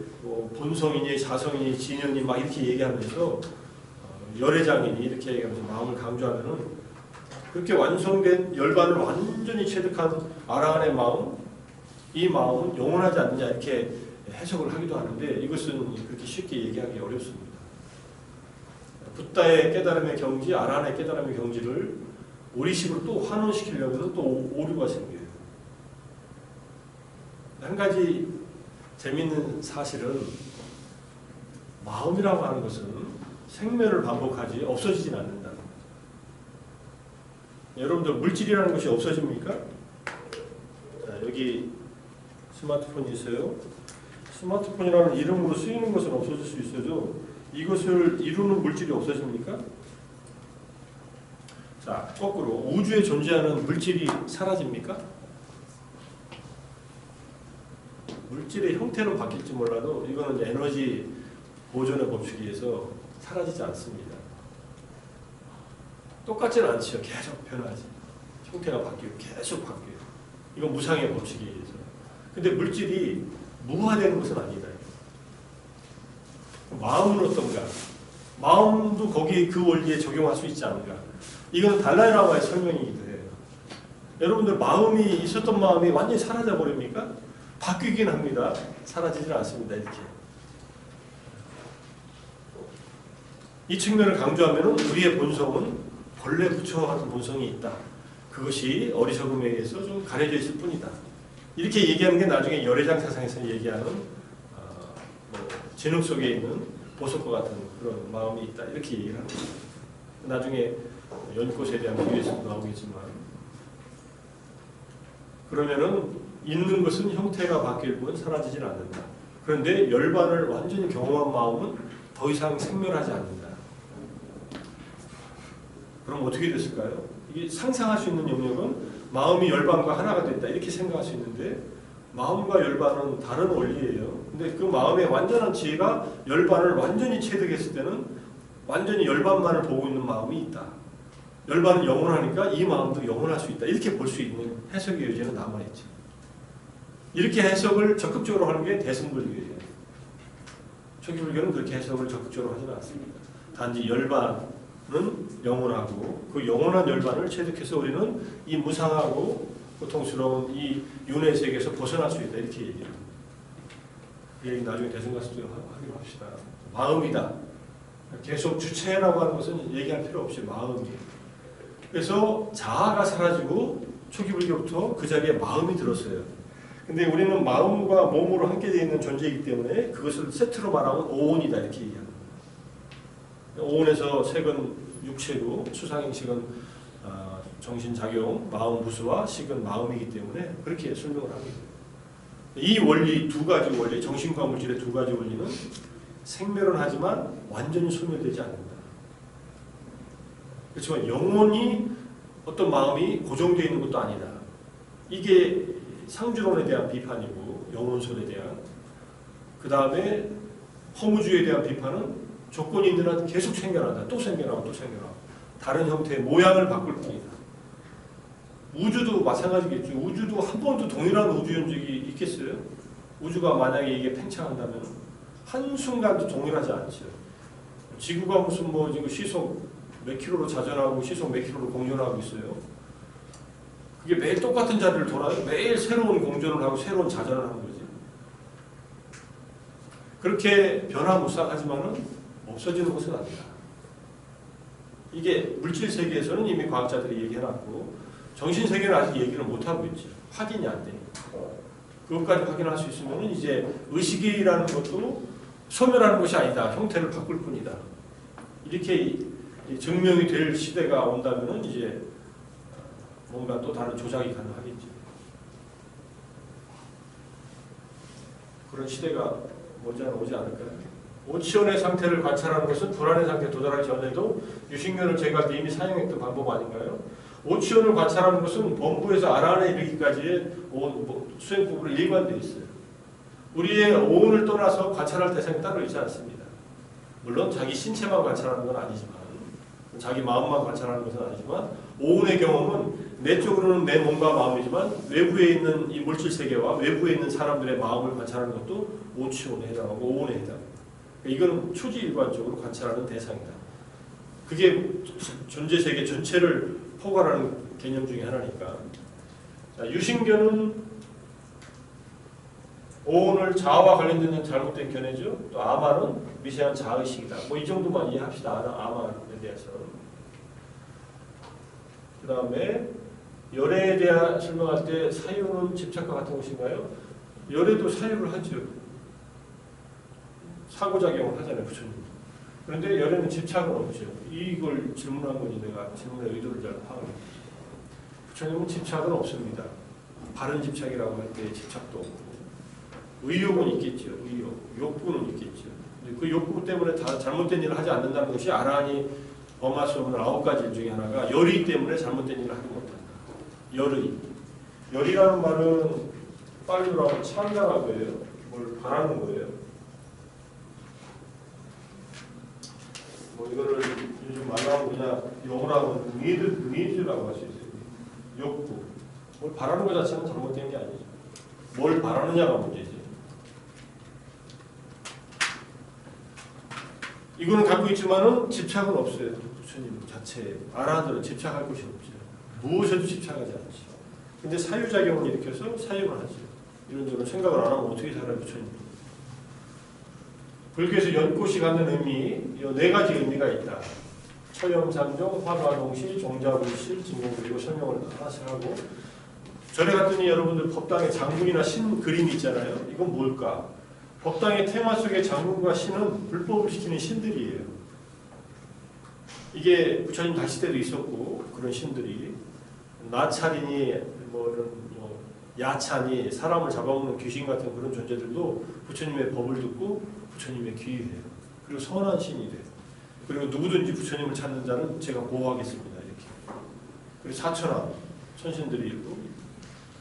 본성이니 자성이니 진현이 막 이렇게 얘기하면서 열애장이니 이렇게 얘기하면서 마음을 강조하면은 그렇게 완성된 열반을 완전히 체득한 아라한의 마음, 이 마음은 영원하지 않느냐 이렇게 해석을 하기도 하는데 이것은 그렇게 쉽게 얘기하기 어렵습니다. 붓다의 깨달음의 경지, 아라한의 깨달음의 경지를 우리식으로 또 환원시키려면 또 오류가 생겨요. 한 가지 재미있는 사실은 마음이라고 하는 것은 생멸을 반복하지 없어지진 않는다. 여러분들 물질이라는 것이 없어집니까? 자, 여기 스마트폰이 있어요. 스마트폰이라는 이름으로 쓰이는 것은 없어질 수 있어도 이것을 이루는 물질이 없어집니까? 자, 거꾸로 우주에 존재하는 물질이 사라집니까? 물질의 형태는 바뀔지 몰라도 이거는 에너지 보존의 법칙에 의해서 사라지지 않습니다. 똑같지는 않죠. 계속 변하지. 형태가 바뀌고 계속 바뀌어요. 이건 무상의 법칙에 의해서. 근데 물질이 무화되는 것은 아니다. 마음은 어떤가? 마음도 거기 그 원리에 적용할 수 있지 않은가? 이건 달라이라마의 설명이기도 해요. 여러분들 마음이 있었던 마음이 완전히 사라져 버립니까? 바뀌긴 합니다. 사라지진 않습니다. 이렇게. 이 측면을 강조하면 우리의 본성은 본래 부처하는 본성이 있다. 그것이 어리석음에 의해서 좀 가려져 있을 뿐이다. 이렇게 얘기하는 게 나중에 열애장 사상에서 얘기하는 진흙 속에 있는 보석과 같은 그런 마음이 있다. 이렇게 얘기를 합니다. 나중에 연꽃에 대한 비유에서도 나오겠지만 그러면은 있는 것은 형태가 바뀔 뿐 사라지질 않는다. 그런데 열반을 완전히 경험한 마음은 더 이상 생멸하지 않는다. 그럼 어떻게 됐을까요? 이게 상상할 수 있는 영역은 마음이 열반과 하나가 됐다 이렇게 생각할 수 있는데 마음과 열반은 다른 원리예요. 근데 그 마음의 완전한 지혜가 열반을 완전히 체득했을 때는 완전히 열반만을 보고 있는 마음이 있다. 열반은 영원하니까 이 마음도 영원할 수 있다. 이렇게 볼 수 있는 해석의 여지는 남아있죠. 이렇게 해석을 적극적으로 하는 게 대승불교예요. 초기불교는 그렇게 해석을 적극적으로 하지는 않습니다. 단지 열반은 영원하고 그 영원한 열반을 체득해서 우리는 이 무상하고 고통스러운 이 윤회 세계에서 벗어날 수 있다. 이렇게 얘기해요. 이 얘기 나중에 대승가서도 하기로 합시다. 마음이다. 계속 주체라고 하는 것은 얘기할 필요 없이 마음이에요. 그래서 자아가 사라지고 초기불교부터 그 자리에 마음이 들었어요. 근데 우리는 마음과 몸으로 함께 되어 있는 존재이기 때문에 그것을 세트로 말하면 오온이다 이렇게 얘기합니다. 오온에서 색은 육체고 수상행식은 정신작용, 마음 부수와 식은 마음이기 때문에 그렇게 설명을 합니다. 이 원리 두 가지 원리, 정신과 물질의 두 가지 원리는 생멸은 하지만 완전히 소멸되지 않는다. 그렇지만 영원히 어떤 마음이 고정되어 있는 것도 아니다. 이게 상주론에 대한 비판이고 영혼설에 대한 그 다음에 허무주의에 대한 비판은 조건이 있는 한 계속 생겨난다. 또 생겨나고 또 생겨나고 다른 형태의 모양을 바꿀 뿐이다. 우주도 마찬가지겠죠. 우주도 한 번도 동일한 우주 현적이 있겠어요? 우주가 만약에 이게 팽창한다면 한순간도 동일하지 않죠. 지구가 무슨 뭐 지금 시속 몇 킬로로 자전하고 시속 몇 킬로로 공전하고 있어요. 그게 매일 똑같은 자리를 돌아요. 매일 새로운 공전을 하고 새로운 자전을 하는 거지. 그렇게 변화무쌍하지만은 없어지는 것은 아니다. 이게 물질 세계에서는 이미 과학자들이 얘기해놨고 정신 세계는 아직 얘기를 못하고 있죠. 확인이 안 되니까. 그것까지 확인할 수 있으면 이제 의식이라는 것도 소멸하는 것이 아니다. 형태를 바꿀 뿐이다. 이렇게 증명이 될 시대가 온다면 이제 뭔가 또 다른 조작이 가능하겠죠. 그런 시대가 머지않아 오지 않을까요? 오치원의 상태를 관찰하는 것은 불안의 상태에 도달하기 전에도 유신균을 제거할 때 이미 사용했던 방법 아닌가요? 오치원을 관찰하는 것은 본부에서 아란에 이르기까지의 수행법으로 일관되어 있어요. 우리의 오온을 떠나서 관찰할 대상이 따로 있지 않습니다. 물론 자기 신체만 관찰하는 건 아니지만 자기 마음만 관찰하는 것은 아니지만 오온의 경험은 내적으로는 내 몸과 마음이지만 외부에 있는 이 물질 세계와 외부에 있는 사람들의 마음을 관찰하는 것도 오치온에 해당하고 오온에 해당합니다. 이건 초지일관적으로 관찰하는 대상이다. 그게 존재 세계 전체를 포괄하는 개념 중에 하나니까. 자, 유신견은 오온을 자아와 관련된 잘못된 견해죠. 또 아마는 미세한 자의식이다. 뭐 이 정도만 이해합시다. 아마에 대해서. 그 다음에 열애에 대해 설명할 때 사유는 집착과 같은 것인가요? 열애도 사유를 하죠. 상호작용을 하잖아요. 부처님. 그런데 열애는 집착은 없죠. 이걸 질문한 거니 내가 질문의 의도를 잘 파악합니다. 부처님은 집착은 없습니다. 바른 집착이라고 할 때 집착도 없고 의욕은 있겠죠. 의욕, 욕구는 있겠죠. 그 욕구 때문에 다 잘못된 일을 하지 않는다는 것이 아라한이 범할 수 없는 9가지 일 중에 하나가 열의 때문에 잘못된 일을 하지 못한다. 열의. 열이라는 말은 빨리로 하면 찬양한 거예요. 뭘 바라는 거예요. 뭐 이거를 요즘 말로 그냥 영어로 하면 니드라고 할 수 있어요. 욕구. 뭘 바라는 것 자체는 잘못된 게 아니죠. 뭘 바라느냐가 문제지. 이거는 갖고 있지만은 집착은 없어요. 부처님 자체에. 아라한들은 집착할 것이 없죠. 무엇에도 집착하지 않지. 근데 사유작용을 일으켜서 사유를 하죠. 이런저런 생각을 안 하면 어떻게 살아요, 부처님? 불교에서 연꽃이 갖는 의미, 이 4가지 의미가 있다. 처염상종, 화가동시, 종자불실, 진공그리고 설명을 하나씩 하고 절에 갔더니 여러분들 법당에 장군이나 신 그림이 있잖아요. 이건 뭘까? 법당의 테마 속의 장군과 신은 불법을 지키는 신들이에요. 이게 부처님 다시 때도 있었고 그런 신들이 나찰이니 야찬이 사람을 잡아먹는 귀신 같은 그런 존재들도 부처님의 법을 듣고 부처님의 귀의해요. 그리고 선한 신이 돼요. 그리고 누구든지 부처님을 찾는 자는 제가 보호하겠습니다. 이렇게. 그리고 사천왕 천신들이 있고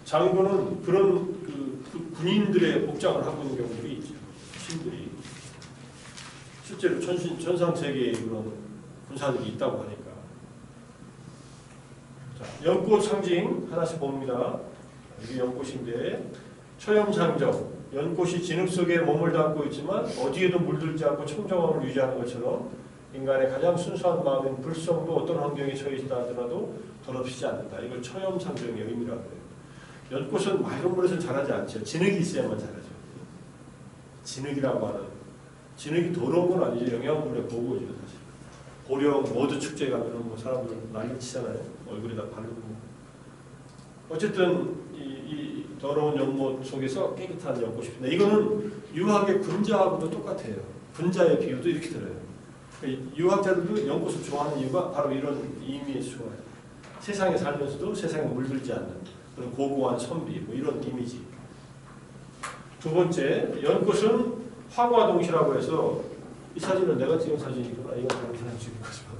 장군은 그런 그 군인들의 복장을 하고 있는 경우들이 있죠. 신들이 실제로 천상 세계에 그런 군사들이 있다고 하니까. 자, 연꽃 상징 하나씩 봅니다. 이게 연꽃인데 처염상정, 연꽃이 진흙 속에 몸을 담고 있지만 어디에도 물들지 않고 청정함을 유지하는 것처럼 인간의 가장 순수한 마음인 불성도 어떤 환경에 처해 있다 하더라도 더럽히지 않는다. 이걸 처염상정의 의미라고 해요. 연꽃은 맑은 물에서 자라지 않죠. 진흙이 있어야만 자라죠. 진흙이라고 하는 진흙이 더러운 건 아니죠. 영양분의 보고죠. 사실. 고령 모두 축제 가면 뭐 사람들 난리치잖아요. 얼굴에다 바르고. 어쨌든 이 더러운 연못 속에서 깨끗한 연꽃이 핀다. 이거는 유학의 군자하고도 똑같아요. 군자의 비유도 이렇게 들어요. 유학자들도 연꽃을 좋아하는 이유가 바로 이런 의미에서 좋아해요. 세상에 살면서도 세상에 물들지 않는 그런 고고한 선비, 뭐 이런 이미지. 두 번째, 연꽃은 화과동시라고 해서 이 사진은 내가 찍은 사진이구나. 이건 다른 사람 찍은 거지만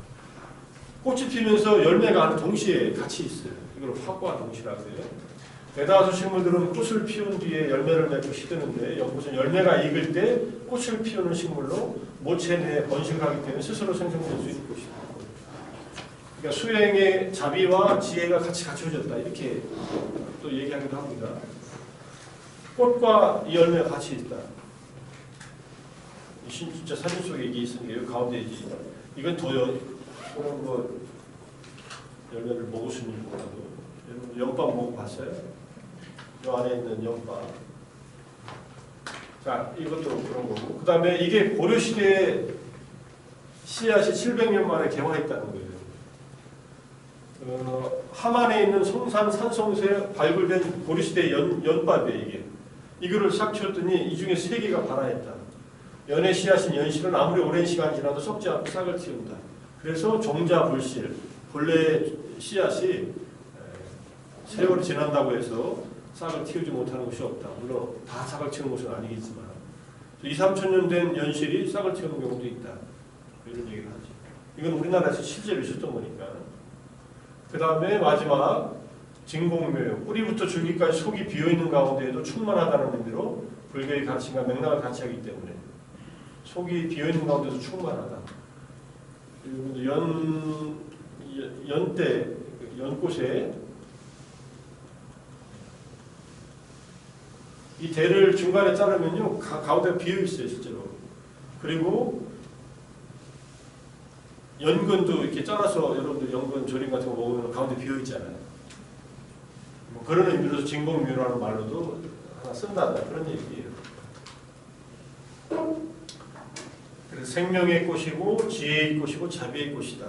꽃이 피면서 열매가 동시에 같이 있어요. 이걸 화과동시라고 해요. 대다수 식물들은 꽃을 피운 뒤에 열매를 맺고 시드는데 연꽃은 열매가 익을 때 꽃을 피우는 식물로 모체 내에 번식하기 때문에 스스로 생성될 수 있는 것이다. 그러니까 수행의 자비와 지혜가 같이 갖춰졌다. 이렇게 또 얘기하기도 합니다. 꽃과 이 열매가 같이 있다. 진짜 사진 속에 이게 있으니까 여기 가운데이지. 이건 더요. 이건 뭐 열매를 먹으시는 거라도 여러분 연밥 먹어봤어요? 이 안에 있는 연밥. 자, 이것도 그런 거고. 그 다음에 이게 고려시대에 씨앗이 700년 만에 개화했다는 거예요. 함안에 있는 송산 산성소에 발굴된 고려시대 연밥이에요. 이게. 이거를 싹 치웠더니 이 중에 3개가 발화했다. 연의 씨앗인 연실은 아무리 오랜 시간 지나도 썩지 않고 싹을 틔운다. 그래서 종자불실, 본래 씨앗이 세월이 지난다고 해서 싹을 틔우지 못하는 것이 없다. 물론 다 싹을 틔우는 것은 아니겠지만 2, 3천 년 된 연실이 싹을 틔우는 경우도 있다. 이런 얘기를 하지. 이건 우리나라에서 실제로 있었던 거니까. 그 다음에 마지막 진공묘, 뿌리부터 줄기까지 속이 비어있는 가운데에도 충만하다는 의미로 불교의 가르침과 맥락을 같이 하기 때문에 속이 비어있는 가운데도 충만하다. 그리고 연때, 연꽃에 이 대를 중간에 자르면요 가운데가 비어있어요 실제로. 그리고 연근도 이렇게 잘라서 여러분들 연근 조림 같은 거 먹으면 가운데 비어있잖아요. 뭐 그런 의미로서 진공묘라는 말로도 하나 쓴다 그런 얘기예요. 그래서 생명의 꽃이고 지혜의 꽃이고 자비의 꽃이다.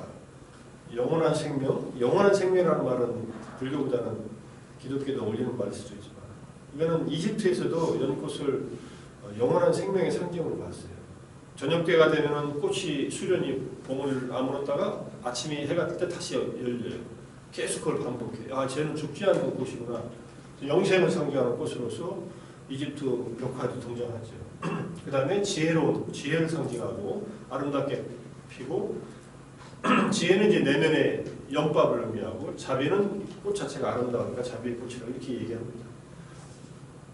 영원한 생명, 영원한 생명이라는 말은 불교보다는 기독교에도 어울리는 말일 수도 있지만 이거는 이집트에서도 연꽃을 영원한 생명의 상징으로 봤어요. 저녁 때가 되면은 꽃이 수련이 봄을 아물었다가 아침이 해가 뜰 때 다시 열려요. 계속 그걸 반복해요. 아, 쟤는 죽지 않는 꽃이구나. 영생을 상징하는 꽃으로서 이집트 벽화에도 등장하죠. 그 다음에 지혜로운, 지혜를 상징하고 아름답게 피고 지혜는 이제 내면의 연밥을 의미하고 자비는 꽃 자체가 아름다우니까 자비의 꽃이라고 이렇게 얘기합니다.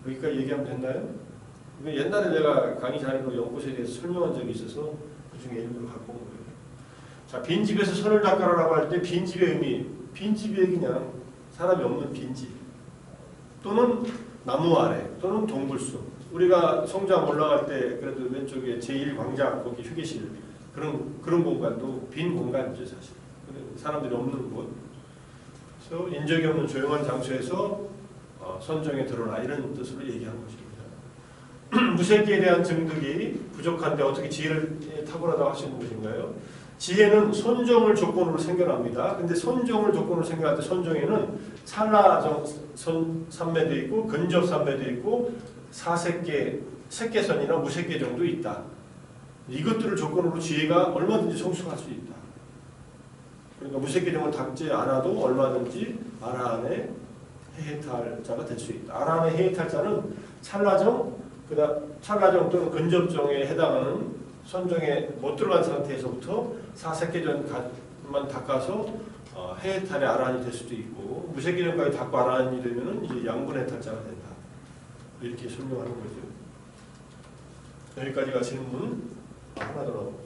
여기까지 얘기하면 됐나요? 옛날에 내가 강의 자료로 연꽃에 대해서 설명한 적이 있어서 그 중에 일부를 갖고 온 거예요. 자, 빈집에서 선을 닦아라라고 할 때 빈집의 의미, 빈집이 그냥 사람이 없는 빈집 또는 나무 아래 또는 동굴숲. 우리가 성당 올라갈 때 그래도 왼쪽에 제1광장 거기 휴게실 그런 공간도 빈 공간이죠 사실. 사람들이 없는 곳. 그래서 인적이 없는 조용한 장소에서 선정에 들어라 이런 뜻으로 얘기하는 것입니다. 무색기에 대한 증득이 부족한데 어떻게 지혜를 탁월하다고 할 수 있는 것인가요? 지혜는 손정을 조건으로 생겨납니다. 근데 손정을 조건으로 생겨날 때 손정에는 산라정 산매도 있고 근접 산매도 있고 사색계, 색계선이나 무색계 정도 있다. 이것들을 조건으로 지혜가 얼마든지 성숙할 수 있다. 그러니까 무색계정을 닦지 않아도 얼마든지 아라한의 해해탈자가 될 수 있다. 아라한의 해해탈자는 찰나정, 찰나정 또는 근접정에 해당하는 선정에 못 들어간 상태에서부터 사색계정만 닦아서 해해탈의 아라한이 될 수도 있고 무색계정까지 닦고 아라한이 되면 이제 양분해탈자가 된다. 이렇게 설명하는 거죠. 여기까지가 질문 하나 더 나옵니다.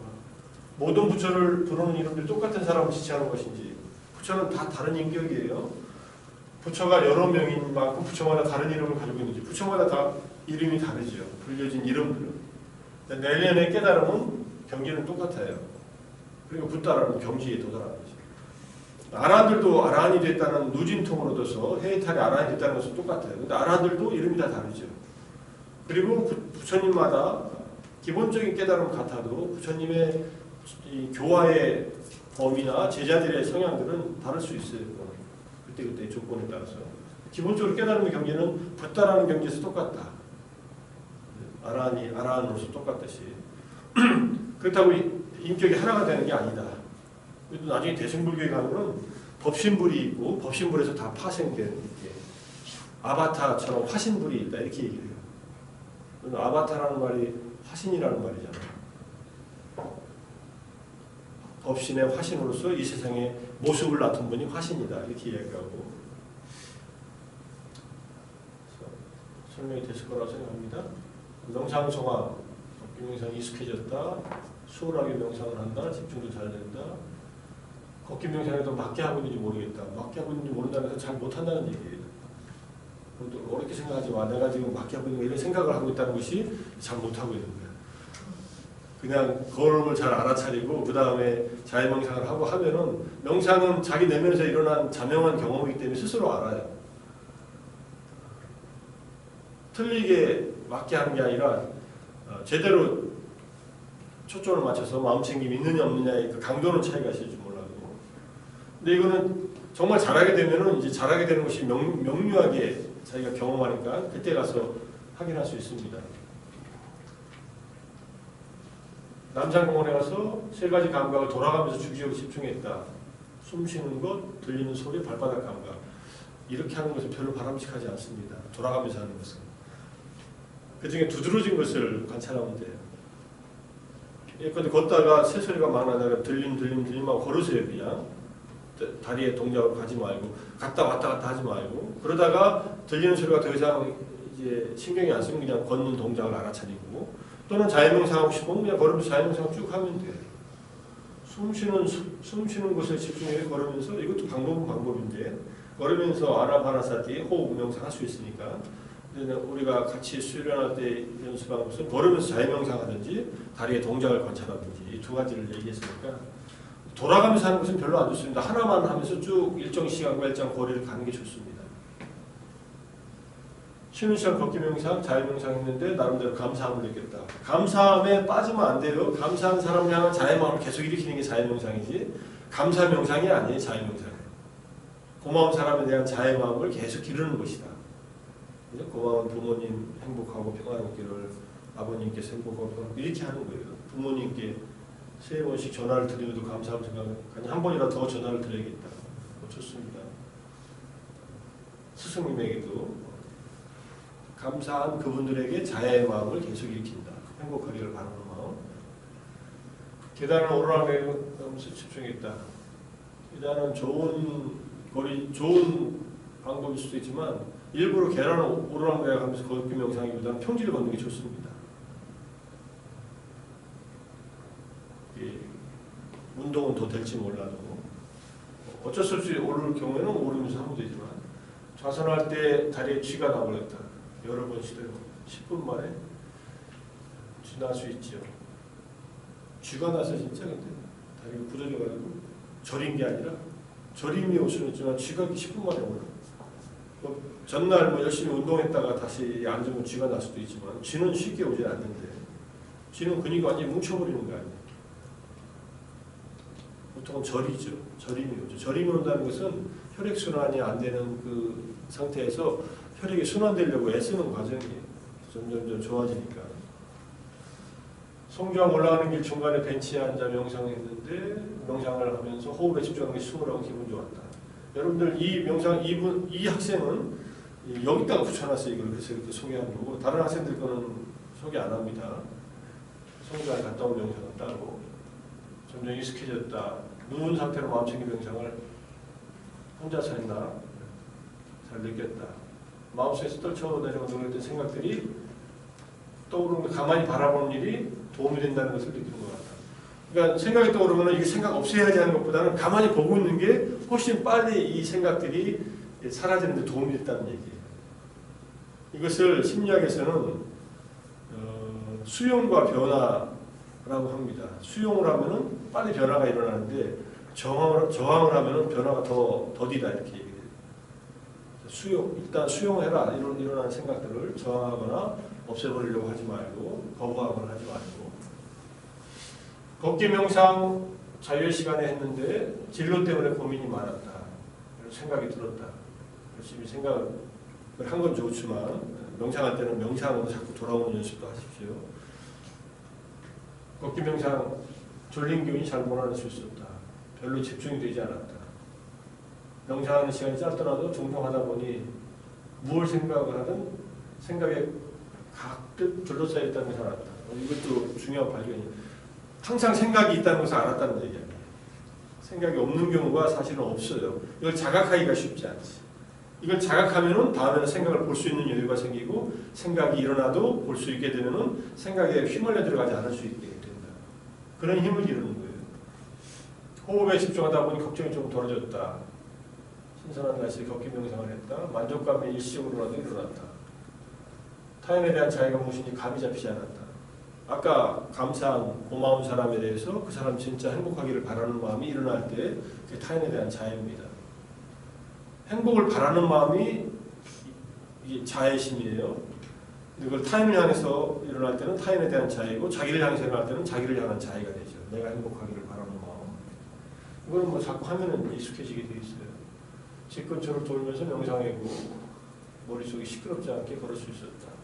모든 부처를 부르는 이름들이 똑같은 사람을 지칭하는 것인지. 부처는 다 다른 인격이에요. 부처가 여러 명인 만큼 부처마다 다른 이름을 가지고 있는지 부처마다 다 이름이 다르죠. 불려진 이름들은. 내면의 깨달음은 경지는 똑같아요. 그리고 붓다라는 경지에 도달하는 거죠. 아라한들도 아라한이 됐다는 누진통을 얻어서 해해탈이 아라한이 됐다는 것은 똑같아요. 근데 아라한들도 이름이 다 다르죠. 그리고 부처님마다 기본적인 깨달음은 같아도 부처님의 이 교화의 범위나 제자들의 성향들은 다를 수 있어요. 그때그때 조건에 따라서. 기본적으로 깨달음의 경지는 붓다라는 경지에서 똑같다. 아라한으로서 똑같듯이. 그렇다고 인격이 하나가 되는 게 아니다. 그래도 나중에 대승불교에 가면은 법신불이 있고 법신불에서 다 파생된 아바타처럼 화신불이 있다 이렇게 얘기해요. 아바타라는 말이 화신이라는 말이잖아요. 법신의 화신으로서 이 세상에 모습을 나타낸 분이 화신이다 이렇게 이야기하고 설명이 됐을 거라고 생각합니다. 명상성화, 걷기명상이 익숙해졌다. 수월하게 명상을 한다. 집중도 잘 된다. 걷기명상에도 맞게 하고 있는지 모르겠다. 맞게 하고 있는지 모른다는 것은 잘 못한다는 얘기예요. 어렵게 생각하지 마. 내가 지금 맞게 하고 있는 거 이런 생각을 하고 있다는 것이 잘 못하고 있는 거야. 그냥 걸음을 잘 알아차리고 그 다음에 자유명상을 하고 하면은 명상은 자기 내면에서 일어난 자명한 경험이기 때문에 스스로 알아요. 틀리게 맞게 하는 게 아니라 제대로 초점을 맞춰서 마음챙김이 있느냐 없느냐의 그 강도는 차이가 있을지 몰라도 근데 이거는 정말 잘하게 되면은 이제 잘하게 되는 것이 명료하게 자기가 경험하니까 그때 가서 확인할 수 있습니다. 남산공원에 가서 세 가지 감각을 돌아가면서 주기적으로 집중했다. 숨 쉬는 것, 들리는 소리, 발바닥 감각. 이렇게 하는 것은 별로 바람직하지 않습니다. 돌아가면서 하는 것은. 그 중에 두드러진 것을 관찰하면 돼요. 예컨대 걷다가 새소리가 막 나다가 들림 하고 걸으세요. 그냥. 다리에 동작으로 가지 말고 갔다 왔다 하지 말고 그러다가 들리는 소리가 더 이상 이제 신경이 안 쓰면 그냥 걷는 동작을 알아차리고 또는 자유명상하고 싶으면 그냥 걸으면서 자유명상 쭉 하면 돼요. 숨 쉬는 곳에 집중해서 걸으면서 이것도 방법은 방법인데 걸으면서 아나파나사티 호흡 명상 할 수 있으니까 우리가 같이 수련할 때 연습하는 것은 걸으면서 자유명상 하든지 다리의 동작을 관찰하든지 이 두 가지를 얘기했으니까 돌아가면서 하는 것은 별로 안 좋습니다. 하나만 하면서 쭉 일정 시간과 일정 거리를 가는 게 좋습니다. 쉬는 시간 걷기 명상, 자유명상 했는데 나름대로 감사함을 느꼈다. 감사함에 빠지면 안 돼요. 감사한 사람을 향한 자유마음을 계속 일으키는 게 자유명상이지 감사 명상이 아니에요. 자유명상이에요. 고마운 사람에 대한 자유마음을 계속 기르는 것이다. 고마운 부모님 행복하고 평안하기를 아버님께서 행복하고 이렇게 하는 거예요. 부모님께 3번씩 전화를 드리면도 감사하고 생각하면 한 번이라도 더 전화를 드려야겠다. 좋습니다. 스승님에게도 감사한 그분들에게 자애의 마음을 계속 일으킨다. 행복하기를 바라는 마음. 계단을 오르락내리면서 집중했다. 계단은 좋은 방법일 수도 있지만 일부러 계단을 오르락내리면서 걷기 명상이보다는 평지를 걷는 게 좋습니다. 운동은 더 될지 몰라도 어쩔 수 없이 오를 경우에는 오르면서 하면 되지만 좌선할 때 다리에 쥐가 나버렸다. 여러 번 시도해요. 10분 만에 쥐 날 수 있죠. 쥐가 나서 진짜 근데 다리가 부러져가지고 저린 게 아니라 저림이 올 수는 있지만 쥐가 10분 만에 오라. 전날 열심히 운동했다가 다시 앉으면 쥐가 날 수도 있지만 쥐는 쉽게 오지 않는데 쥐는 근육이 완전히 뭉쳐버리는 거 아니에요. 보통은 저리죠. 저림이 오죠. 저림이 온다는 것은 혈액순환이 안 되는 그 상태에서 혈액이 순환되려고 애쓰는 과정이에요. 점점 좋아지니까. 성주항 올라가는 길 중간에 벤치에 앉아 명상했는데 명상을 하면서 호흡에 집중하는 게 숨을 하고 기분 좋았다. 여러분들 이 명상 이 학생은 여기다가 붙여놨어요. 이걸 그래서 이렇게 소개한 거고 다른 학생들 거는 소개 안 합니다. 성주항에 갔다 온 명상은 따로 점점 익숙해졌다. 누운 상태로 마음챙김 명상을 혼자서 했나 잘 느꼈다. 마음속에서 떨쳐내려고 노력했던 생각들이 떠오르는 걸 가만히 바라보는 일이 도움이 된다는 것을 느끼는 것 같다. 그러니까 생각이 떠오르면 이게 생각 없애야지 하는 것보다는 가만히 보고 있는 게 훨씬 빨리 이 생각들이 사라지는 데 도움이 됐다는 얘기예요. 이것을 심리학에서는 수용과 변화라고 합니다. 수용을 하면은 빨리 변화가 일어나는데 저항을 하면은 변화가 더디다 이렇게 얘기해요. 일단 수용해라. 일어나는 생각들을 저항하거나 없애버리려고 하지 말고 거부하거나 하지 말고 걷기 명상 자유의 시간에 했는데 진로 때문에 고민이 많았다. 생각이 들었다. 열심히 생각을 한 건 좋지만 명상할 때는 명상으로 자꾸 돌아오는 연습도 하십시오. 걷기 명상 졸린 기운이 잘 몰아낼 수 있었다. 별로 집중이 되지 않았다. 명상하는 시간이 짧더라도 종종 하다 보니 무엇을 생각을 하든 생각에 가득 둘러싸여 있다는 것을 알았다. 이것도 중요한 발견이에요. 항상 생각이 있다는 것을 알았다는 얘기예요. 생각이 없는 경우가 사실은 없어요. 이걸 자각하기가 쉽지 않지. 이걸 자각하면은 다음에는 생각을 볼 수 있는 여유가 생기고 생각이 일어나도 볼 수 있게 되면은 생각에 휘말려 들어가지 않을 수 있게 된다. 그런 힘을 기르는 거예요. 호흡에 집중하다 보니 걱정이 좀 덜어졌다. 신선한 날씨에 걷기 명상을 했다. 만족감이 일시적으로라도 일어났다. 타인에 대한 자기가 무엇인지 감이 잡히지 않았다. 아까 감사한 고마운 사람에 대해서 그 사람 진짜 행복하기를 바라는 마음이 일어날 때 그게 타인에 대한 자애입니다. 행복을 바라는 마음이 이게 자애심이에요. 그걸 타인을 향해서 일어날 때는 타인에 대한 자애고 자기를 향해서 일어날 때는 자기를 향한 자애가 되죠. 내가 행복하기를 바라는 마음. 이거는 뭐 자꾸 하면은 익숙해지게 돼 있어요. 집근처를 돌면서 명상하고 머릿속이 시끄럽지 않게 걸을 수 있었다.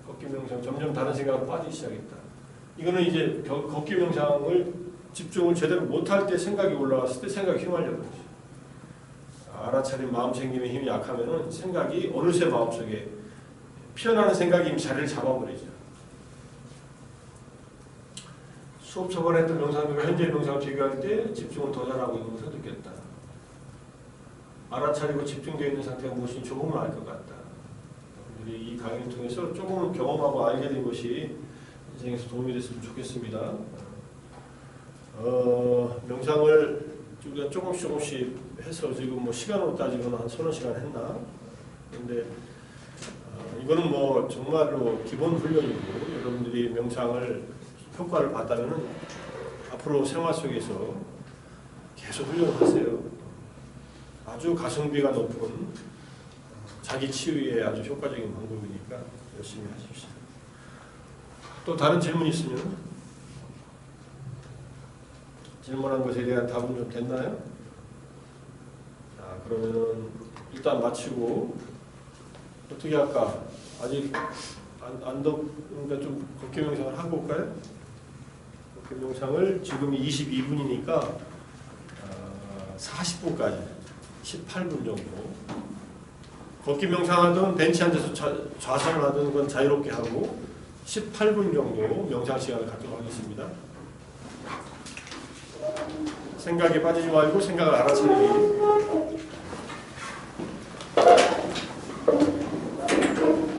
걷기 명상 점점 다른 생각으로 빠지기 시작했다. 이거는 이제 걷기 명상을 집중을 제대로 못할 때 생각이 올라왔을 때 생각이 휘말려 버리죠. 알아차린 마음 챙김의 힘이 약하면은 생각이 어느새 마음속에 피어나는 생각이 이미 자리를 잡아버리죠. 수업 저번에 했던 명상들과 현재의 명상을 비교할 때 집중을 더 잘하고 있는 것을 느꼈다. 알아차리고 집중되어 있는 상태가 무엇인지 조금은 알 것 같다. 이 강의를 통해서 조금 경험하고 알게 된 것이 인생에서 도움이 됐으면 좋겠습니다. 명상을 우리가 조금씩 해서 지금 뭐 시간으로 따지고는 한 서너 시간 했나? 근데 이거는 뭐 정말로 기본 훈련이고 여러분들이 명상을 효과를 봤다면은 앞으로 생활 속에서 계속 훈련하세요. 아주 가성비가 높은 자기 치유에 아주 효과적인 방법이니까 열심히 하십시오. 또 다른 질문 있으면 질문한 것에 대한 답은 좀 됐나요? 자, 그러면은 일단 마치고 어떻게 할까? 아직 안 덥으니까 좀 걷기 명상을 하고 올까요? 걷기 명상을 지금이 22분이니까 40분까지 18분 정도 걷기 명상하든 벤치 앉아서 좌선을 하든 건 자유롭게 하고 18분 정도 명상 시간을 갖도록 하겠습니다. 생각에 빠지지 말고 생각을 알아차리기